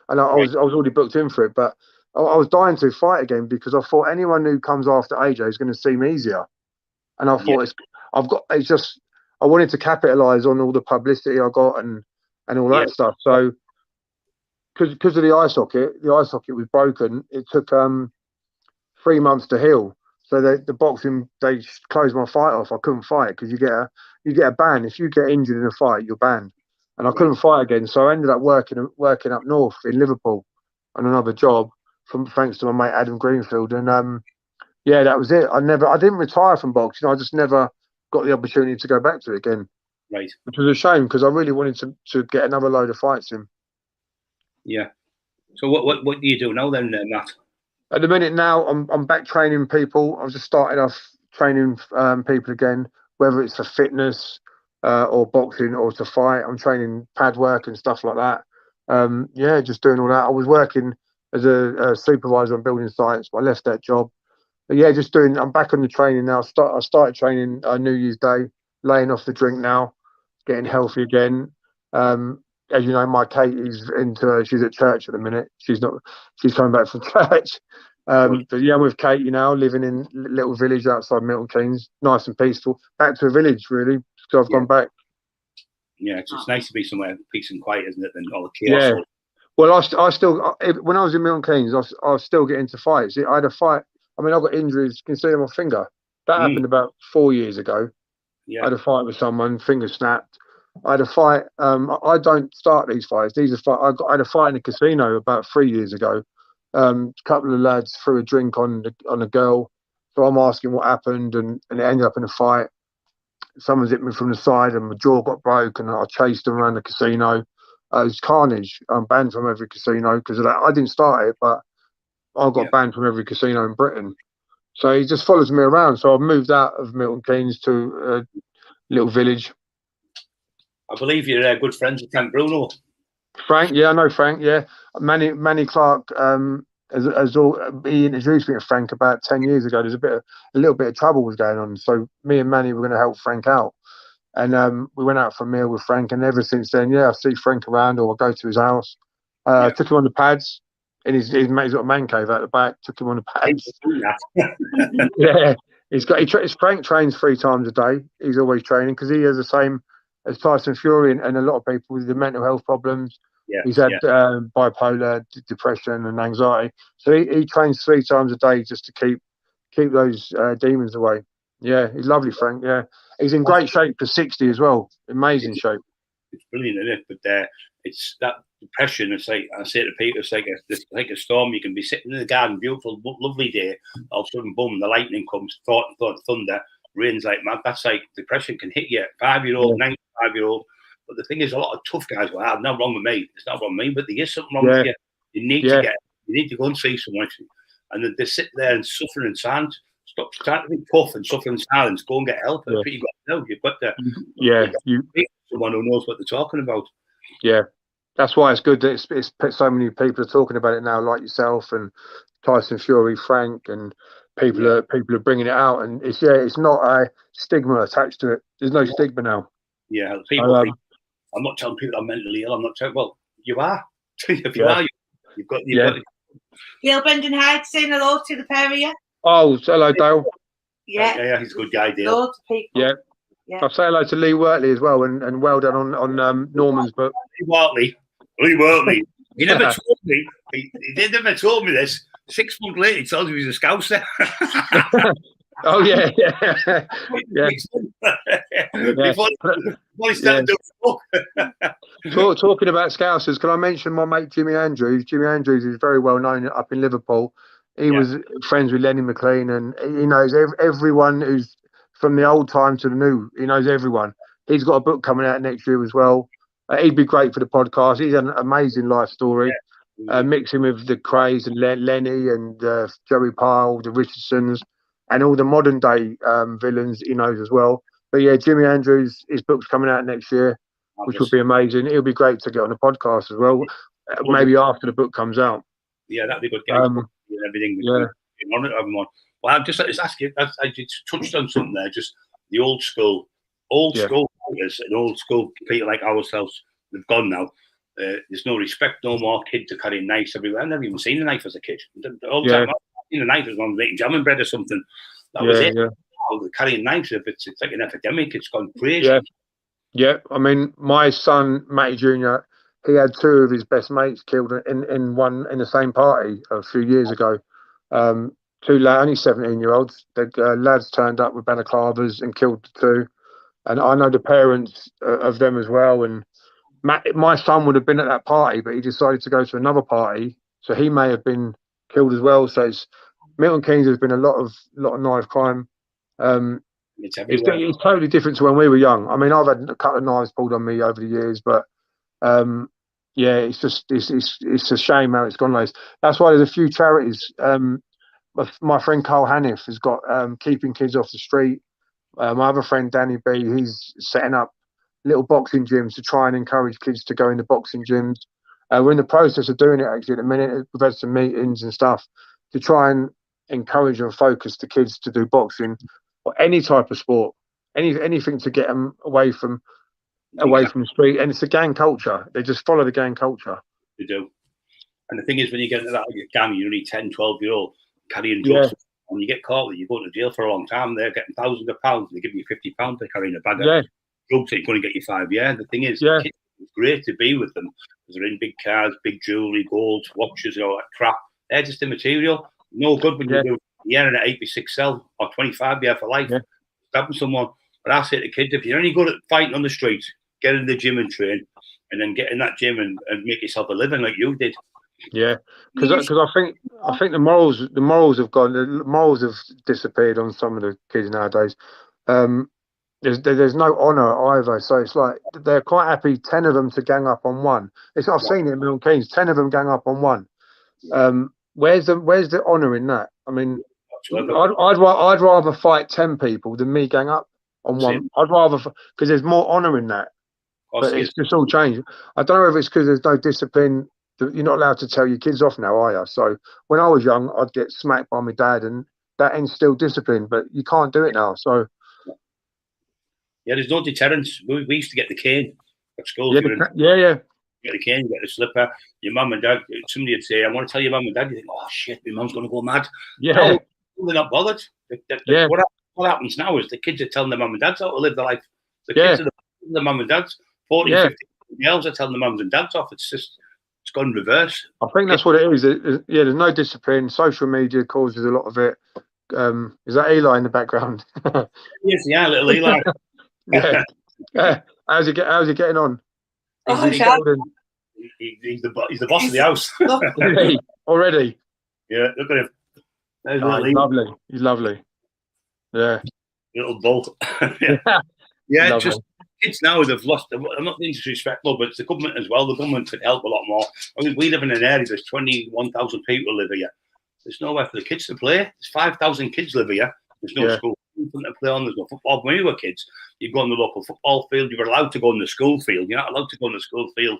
S3: and I was already booked in for it. But I was dying to fight again because I thought anyone who comes after AJ is going to seem easier, and I thought I wanted to capitalise on all the publicity I got and all that stuff. So because of the eye socket was broken. It took 3 months to heal. So the boxing, they closed my fight off. I couldn't fight because you get a ban. If you get injured in a fight, you're banned. And I couldn't fight again. So I ended up working up north in Liverpool on another job, thanks to my mate Adam Greenfield. And that was it. I didn't retire from boxing. I just never got the opportunity to go back to it again.
S2: Right.
S3: Which was a shame because I really wanted to get another load of fights in.
S2: Yeah. So what do you do now then, Matt?
S3: At the minute now, I'm back training people. I've just started off training people again, whether it's for fitness or boxing or to fight. I'm training pad work and stuff like that. Just doing all that. I was working as a supervisor on building sites, but I left that job. But I'm back on the training now. I started training New Year's Day laying off the drink now, getting healthy again. As you know, my Kate is she's at church at the minute. She's coming back from church. But yeah, I'm with Katie now, living in a little village outside Milton Keynes, nice and peaceful. Back to a village, really. So I've gone back.
S2: Yeah, it's nice to be somewhere peace and quiet, isn't it? Than all the chaos.
S3: Yeah. Well, I still, when I was in Milton Keynes, I was still getting into fights. I had a fight. I mean, I got injuries. You can see on my finger. That happened about 4 years ago. Yeah. I had a fight with someone, finger snapped. I had a fight. I don't start these fights. I had a fight in a casino about 3 years ago. A couple of lads threw a drink on a girl. So I'm asking what happened, and it ended up in a fight. Someone's hit me from the side, and my jaw got broke, and I chased them around the casino. It was carnage. I'm banned from every casino because of that. I didn't start it, but I got banned from every casino in Britain. So he just follows me around. So I've moved out of Milton Keynes to a little village.
S2: I believe you're good friends with Frank Bruno.
S3: Frank, yeah, I know Frank. Yeah, Manny Clark. He introduced me to Frank about 10 years ago. There's a little bit of trouble was going on, so me and Manny were going to help Frank out, and we went out for a meal with Frank. And ever since then, yeah, I see Frank around, or I go to his house. Took him on the pads. And he's got a man cave out the back. Took him on the pads. Yeah, Frank trains 3 times a day. He's always training because he has the same as Tyson Fury and a lot of people with the mental health problems. Yeah, he's had bipolar, depression, and anxiety. So he trains 3 times a day just to keep those demons away. Yeah, he's lovely, Frank. Yeah, he's in great shape for 60 as well. Amazing shape.
S2: It's brilliant, isn't it? But it's that depression. It's like I say to people, it's like a storm. You can be sitting in the garden, beautiful, lovely day. All of a sudden, boom, the lightning comes, thought, thunder, rains like mad. That's like depression can hit you. 5-year-old, 95-year-old. But the thing is, a lot of tough guys go, "Not wrong with me. It's not wrong with me." But there is something wrong with you. You need to go and see someone. And then they sit there and suffer in silence. Stop trying to be tough and suffer in silence. Go and get help. Yeah. But you've got to someone who knows what they're talking about.
S3: Yeah, that's why it's good that it's so many people are talking about it now, like yourself and Tyson Fury, Frank, and people are bringing it out. And it's not a stigma attached to it. There's no stigma now.
S2: Yeah, people think, I'm not telling people I'm mentally ill. I'm not telling. Well, you are. If you are, you've got.
S1: Gail Brendan Hyde, saying hello to the pair of you.
S3: Oh, hello, Dale.
S2: Yeah, he's a good guy, Dale.
S1: Loads of people.
S3: Yeah. I'll say hello to Lee Wortley as well, and well done on Norman's book.
S2: Lee Wortley. He never told me. He never told me this. 6 months later, he told me he was a Scouser.
S3: Oh yeah.
S2: Before he started doing the book.
S3: Talking about Scousers, can I mention my mate Jimmy Andrews? Jimmy Andrews is very well known up in Liverpool. He was friends with Lenny McLean, and he knows everyone who's from the old time to the new. He knows everyone. He's got a book coming out next year as well. He'd be great for the podcast. He's an amazing life story. Mixing with the Craze and Lenny and Joey Pyle, the Richardsons, and all the modern day villains he knows as well. But yeah, Jimmy Andrews, his book's coming out next year, which would be amazing. It'll be great to get on the podcast as well, maybe after the book comes out.
S2: Yeah, that'd be good. Everything. On it, everyone. Well, I'd just like to ask you, I just touched on something there, just the old school fighters and old school people like ourselves, they've gone now. There's no respect no more. Kids are carrying knives everywhere. I've never even seen a knife as a kid. All the time, I've seen a knife as one making jam and bread or something. That was it. Yeah. Oh, they're carrying knives. It's like an epidemic. It's gone crazy.
S3: Yeah. I mean, my son, Matty Jr., he had 2 of his best mates killed in the same party a few years ago. 2 only 17-year-olds. The lads turned up with balaclavas and killed the 2. And I know the parents of them as well. And my son would have been at that party, but he decided to go to another party, so he may have been killed as well. So Milton Keynes has been a lot of knife crime. It's totally different to when we were young. I mean, I've had a couple of knives pulled on me over the years, but it's just it's a shame how it's gone like this. That's why there's a few charities. My friend Carl Haniff has got Keeping Kids Off the Street. My other friend Danny B, he's setting up little boxing gyms to try and encourage kids to go into boxing gyms. We're in the process of doing it actually at the minute. We've had some meetings and stuff to try and encourage and focus the kids to do boxing or any type of sport. anything to get them away from the street. And it's a gang culture. They just follow the gang culture.
S2: They do. And the thing is, when you get into that gang, you're only 10, 12-year-old carrying drugs. And you get caught with it, you're going to jail for a long time. They're getting thousands of pounds. They give you £50 for carrying a bag of drugs that you're going to get you 5 years. The thing is, it's great to be with them because they're in big cars, big jewellery, gold, watches, and all that crap. They're just immaterial. No good when you do a year in an 86 cell or 25 year for life. Stabbing someone. But I say to kids, if you're only good at fighting on the streets, get in the gym and train, and then get in that gym and make yourself a living like you did.
S3: Yeah, because I think the morals have gone. The morals have disappeared on some of the kids nowadays. There's no honour either. So it's like they're quite happy. 10 of them to gang up on one. I've seen it in Milton Keynes. 10 of them gang up on one. Where's the honour in that? I mean, I'd rather fight 10 people than me gang up on one. I'd rather, because there's more honour in that. But it's just all changed. I don't know if it's because there's no discipline. You're not allowed to tell your kids off now, are you? So when I was young, I'd get smacked by my dad, and that instilled discipline. But you can't do it now. So
S2: there's no deterrence. We used to get the cane at school.
S3: Yeah.
S2: Get the cane, you get the slipper. Your mum and dad. Somebody would say, "I want to tell your mum and dad." You think, "Oh shit, my mum's going to go mad." No, they're not bothered. What happens now is the kids are telling their mum and dads how to live their life. The kids are the mum and dads. 40, 50 girls are telling the mums and dads off. It's gone reverse.
S3: I think that's what it is. There's no discipline. Social media causes a lot of it. Is that Eli in the background?
S2: Yes, little Eli.
S3: How's he getting on?
S2: He's the boss of the house.
S3: Already.
S2: Yeah, look at him.
S3: He's lovely. He's lovely. Yeah.
S2: Little bolt. Yeah, just kids now they've lost. I'm not being disrespectful, but it's the government as well. The government could help a lot more. I mean, we live in an area. There's 21,000 people live here. There's nowhere for the kids to play. There's 5,000 kids live here. There's no school to play on. There's no football. When we were kids, you'd go on the local football field. You were allowed to go on the school field. You're not allowed to go on the school field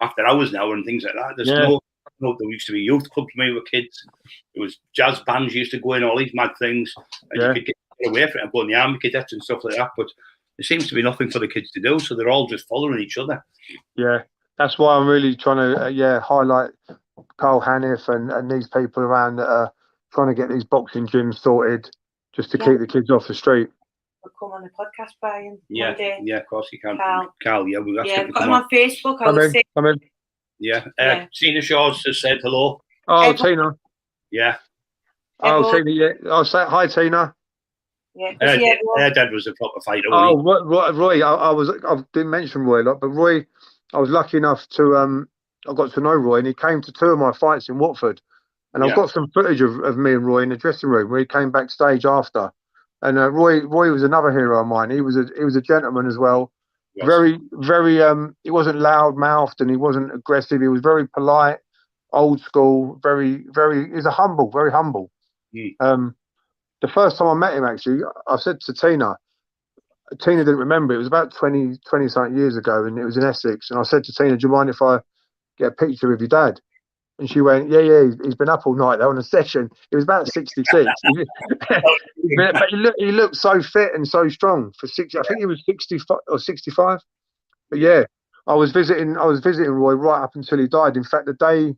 S2: after hours now and things like that. There's no. There used to be youth clubs when we were kids. There was jazz bands used to go in, all these mad things, and you could get away from it and go in the army cadets and stuff like that. But there seems to be nothing for the kids to do, so they're all just following each other. Yeah,
S3: that's why I'm really trying to highlight Carl Haniff and these people around that are trying to get these boxing gyms sorted, just to keep the kids off the street.
S1: We'll come on the podcast, Brian.
S2: Yeah, of course you can.
S1: Carl,
S2: we've
S1: got him on Facebook.
S3: Come in.
S2: Yeah. Tina Shaw's just said hello.
S3: Oh, Tina.
S2: Yeah.
S3: Oh, Tina. Yeah. I'll say hi, Tina.
S1: Yeah.
S2: Her dad was a proper fighter.
S3: Oh, Roy. I didn't mention Roy a lot, but Roy, I was lucky enough to I got to know Roy, and he came to 2 of my fights in Watford, and I've got some footage of me and Roy in the dressing room where he came backstage after. And Roy was another hero of mine. He was a gentleman as well. Yes. Very he wasn't loud mouthed and he wasn't aggressive. He was very polite, old school, very he's very humble. The first time I met him, actually, I said to Tina didn't remember, it was about 20 something years ago, and it was in Essex, and I said to Tina, do you mind if I get a picture with your dad? And she went, yeah, he's been up all night. They're on a session. He was about 66. But he looked so fit and so strong for 60. I think he was 65 or 65. But yeah, I was visiting Roy right up until he died. In fact, the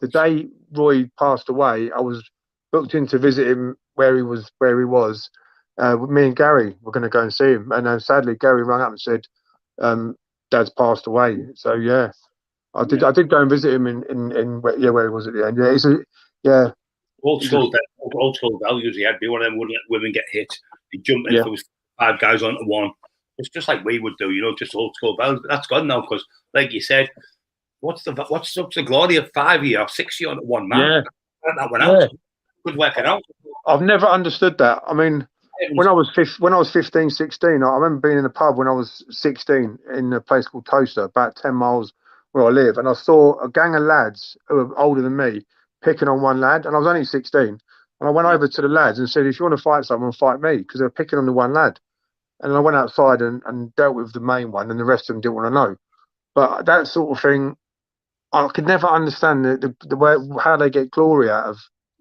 S3: day Roy passed away, I was booked in to visit him where he was. Me and Gary were going to go and see him, and sadly Gary rang up and said, Dad's passed away. So yeah. I did go and visit him in where he was at the end. Yeah,
S2: old school values. He had be one of them wouldn't let women get hit. He'd jump in if there was 5 guys onto one. It's just like we would do, just old school values. But that's gone now because, like you said, what's the glory of 5 or 6 onto one man? Yeah. That went out. Good working out.
S3: I've never understood that. I mean, when I was 15, 16, I remember being in a pub when I was 16 in a place called Toaster, about 10 miles where I live, and I saw a gang of lads who were older than me picking on one lad, and I was only 16, and I went over to the lads and said, if you want to fight someone, fight me, because they were picking on the one lad. And I went outside and dealt with the main one, and the rest of them didn't want to know. But that sort of thing, I could never understand the way how they get glory out of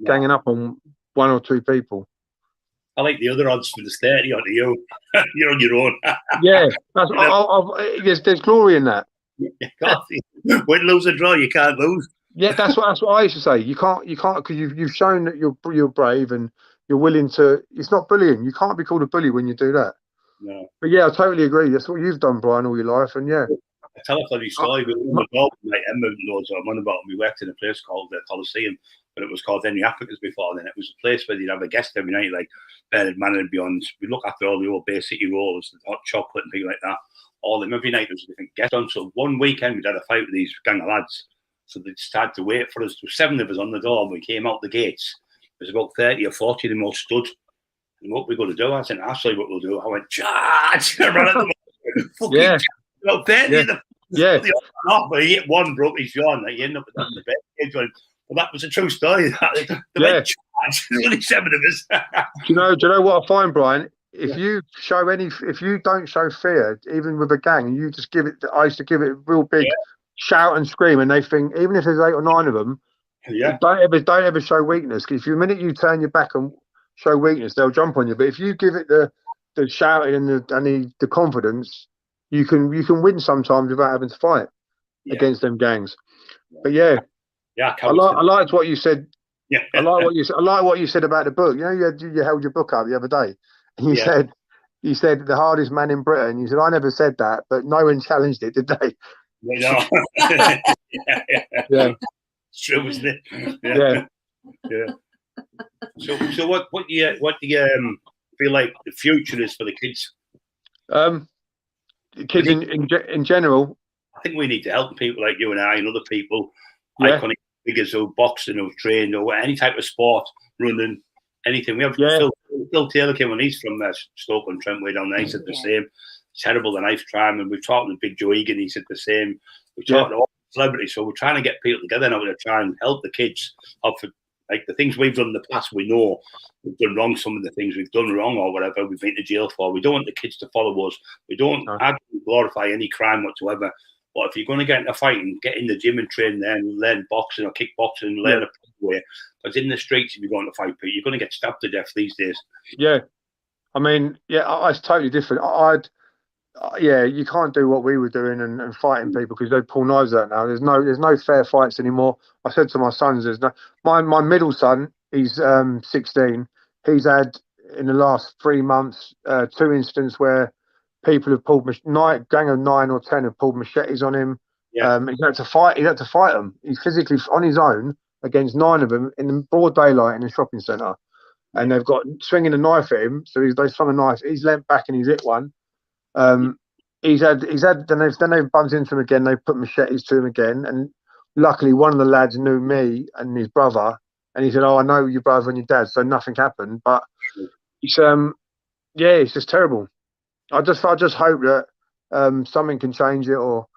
S3: ganging up on 1 or 2 people.
S2: I like the other odds for the 30 onto you. You're on your own.
S3: Yeah, there's glory in that.
S2: Win, lose, or draw, you can't lose.
S3: Yeah, that's what I used to say. You can't because you've shown that you're brave and you're willing to. It's not bullying. You can't be called a bully when you do that.
S2: No.
S3: But yeah, I totally agree. That's what you've done, Brian, all your life, and yeah.
S2: I tell a funny story. We were involved in like Emma knows what I'm on about. We worked in a place called the Coliseum, but it was called Henry Africa's before then. It was a place where you'd have a guest every night, like Bernard Manor and Beyond. We look after all the old Bay City rolls, the hot chocolate and things like that. All them every night there was a different guest on. So one weekend we'd had a fight with these gang of lads. So they started to wait for us. There were 7 of us on the door. When we came out the gates, there's about 30 or 40 of them all stood. And what we're going to do? I said, I'll show you what we'll do. I went, charge! I ran at them.
S3: Yeah.
S2: About 30 of them.
S3: Yeah.
S2: But he hit one, broke his jaw, and he ended up in the bed. Well, that was a true story.
S3: Yeah.
S2: There's only 7 of us.
S3: Do you know what I find, Brian? If you don't show fear, even with a gang, you just give it. I used to give it a real big shout and scream, and they think even if there's 8 or 9 of them, don't ever show weakness. Because if the minute you turn your back and show weakness, they'll jump on you. But if you give it the shouting and the confidence, you can win sometimes without having to fight against them gangs. But yeah, I liked what you said.
S2: Yeah,
S3: I like what you said about the book. You know, you held your book up the other day, and you said the hardest man in Britain. You said I never said that, but no one challenged it, did they?
S2: No.
S3: Yeah.
S2: It's true, isn't it?
S3: Yeah.
S2: So what do you feel like the future is for the kids?
S3: Kids in general.
S2: I think we need to help people like you and I and other people,
S3: Yeah.
S2: iconic figures who boxing, who've trained, or any type of sport, running, anything. We have Phil Taylor came on. He's from Stoke-on-Trent, way down there. He said the same. Terrible the knife crime, and we've talked with Big Joe Egan. He said the same. We've talked to all celebrities, so we're trying to get people together now to try and help the kids. Like the things we've done in the past, we know we've done wrong. Some of the things we've done wrong or whatever, we've been to jail for. We don't want the kids to follow us. We don't glorify any crime whatsoever. But if you're going to get in a fight and get in the gym and train there and learn boxing or kickboxing and learn a way, because in the streets, if you're going to fight people, you're going to get stabbed to death these days. Yeah.
S3: I mean, it's totally different. You can't do what we were doing and fighting people because they pull knives out now. There's no fair fights anymore. I said to my sons, there's no. My middle son, he's 16. He's had in the last 3 months 2 incidents where people have pulled gang of 9 or 10 have pulled machetes on him.
S2: Yeah.
S3: He's had to fight. He had to fight them. He's physically on his own against 9 of them in the broad daylight in a shopping centre, and they've got swinging a knife at him. So they swung a knife. He's leant back and he's hit one. He's had then they've bumped into him again. They've put machetes to him again, and luckily one of the lads knew me and his brother, and he said, "Oh, I know your brother and your dad," so nothing happened. But it's it's just terrible. I just hope that something can change it, or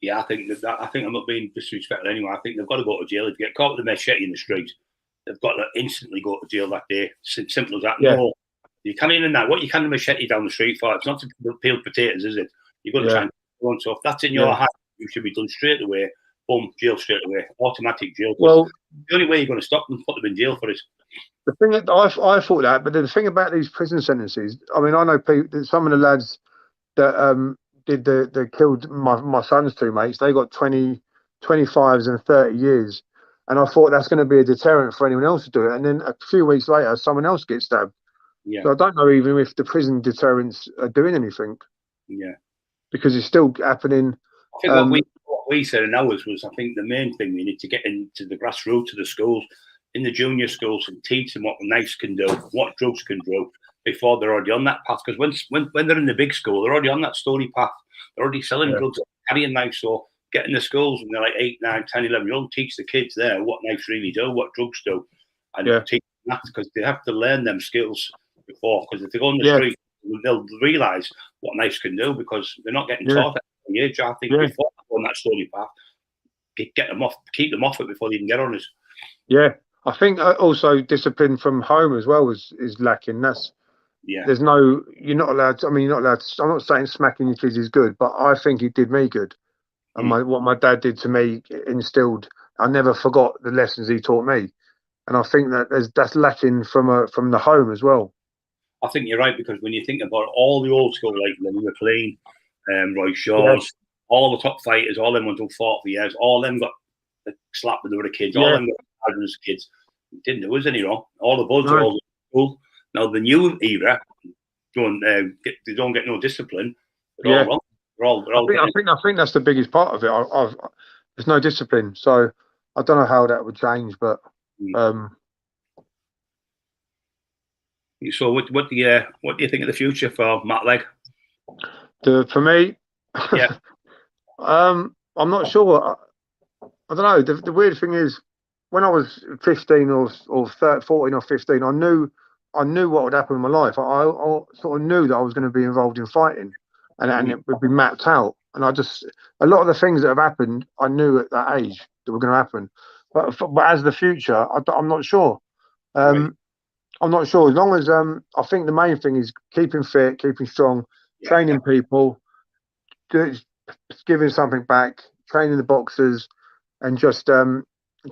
S2: Yeah, I think I think I'm not being disrespectful anyway. I think they've got to go to jail. If you get caught with a machete in the street, they've got to instantly go to jail that day. Simple as that.
S3: Yeah.
S2: No, you can't even that. What you can machete down the street for? It's not to peel potatoes, is it? You've got to try and go on. So if that's in your hand, you should be done straight away. Boom, jail straight away. Automatic jail.
S3: Well,
S2: the only way you're going to stop them, put them in jail for it.
S3: The thing that I thought that, but the thing about these prison sentences, I mean, I know people, some of the lads that killed my son's 2 mates, they got 25s and 30 years. And I thought that's going to be a deterrent for anyone else to do it. And then a few weeks later, someone else gets stabbed.
S2: Yeah.
S3: So I don't know even if the prison deterrents are doing anything.
S2: Yeah.
S3: Because it's still happening.
S2: I think what we said in ours was, I think the main thing we need to get into the grassroots of the schools, in the junior schools, and teach them what knives can do, what drugs can do, before they're already on that path. Because when they're in the big school, they're already on that stony path. They're already selling drugs, carrying knives. So get in the schools when they're like 8, 9, 10, 11 years old, teach the kids there what knives really do, what drugs do, and teach them that, because they have to learn them skills before. Because if they go on the street, they'll realise what knives can do, because they're not getting taught at the age. I think before they go on that stony path, get them off, keep them off it before they even get on it. Yeah.
S3: I think also discipline from home as well is lacking. That's you're not allowed to, I'm not saying smacking your kids is good, but I think it did me good. And what my dad did to me instilled, I never forgot the lessons he taught me. and I think that's lacking from the home as well.
S2: I think you're right, because when you think about all the old school, like Lenny McLean, Roy Shaws, all the top fighters, all them until 40 years, all them got slapped when they were kids, all them got as kids. Didn't do us any wrong. All the buds are all cool. Now the new era they don't get no discipline. They're all wrong.
S3: I think that's the biggest part of it. There's no discipline, so I don't know how that would change, but.
S2: So what do you think of the future for Matt Legg?
S3: For me, I'm not sure. I don't know. The weird thing is, when I was 15 or 14 or 15, I knew what would happen in my life. I sort of knew that I was going to be involved in fighting, and it would be mapped out. And a lot of the things that have happened, I knew at that age that were going to happen. But as the future, I'm not sure. I'm not sure. As long as I think the main thing is keeping fit, keeping strong, training people, giving something back, training the boxers, and just trying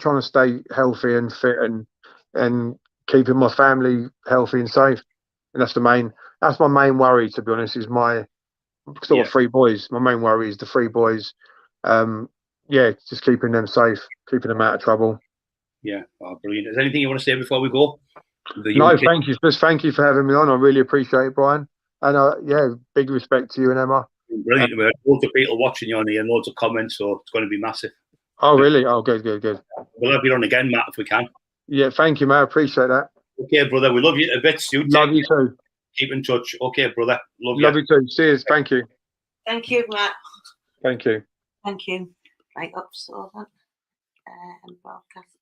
S3: to stay healthy and fit, and keeping my family healthy and safe. And that's my main worry, to be honest, is my sort of 3 boys. My main worry is the 3 boys. Just keeping them safe, keeping them out of trouble.
S2: Yeah, brilliant. Is there anything you want to say before we go?
S3: No, thank you. Just thank you for having me on. I really appreciate it, Brian. And big respect to you and Emma.
S2: Brilliant. We had loads of people watching you on here, and loads of comments, so it's going to be massive.
S3: Oh, really? Oh, good.
S2: We'll have you on again, Matt, if we can.
S3: Yeah, thank you, mate. I appreciate that.
S2: Okay, brother. We love you a bit.
S3: Love you too.
S2: Keep in touch. Okay, brother. Love
S3: you too. Cheers. Thank you.
S1: Thank you, Matt.
S3: Thank you.
S1: Thank you. Right up, so then, and broadcast.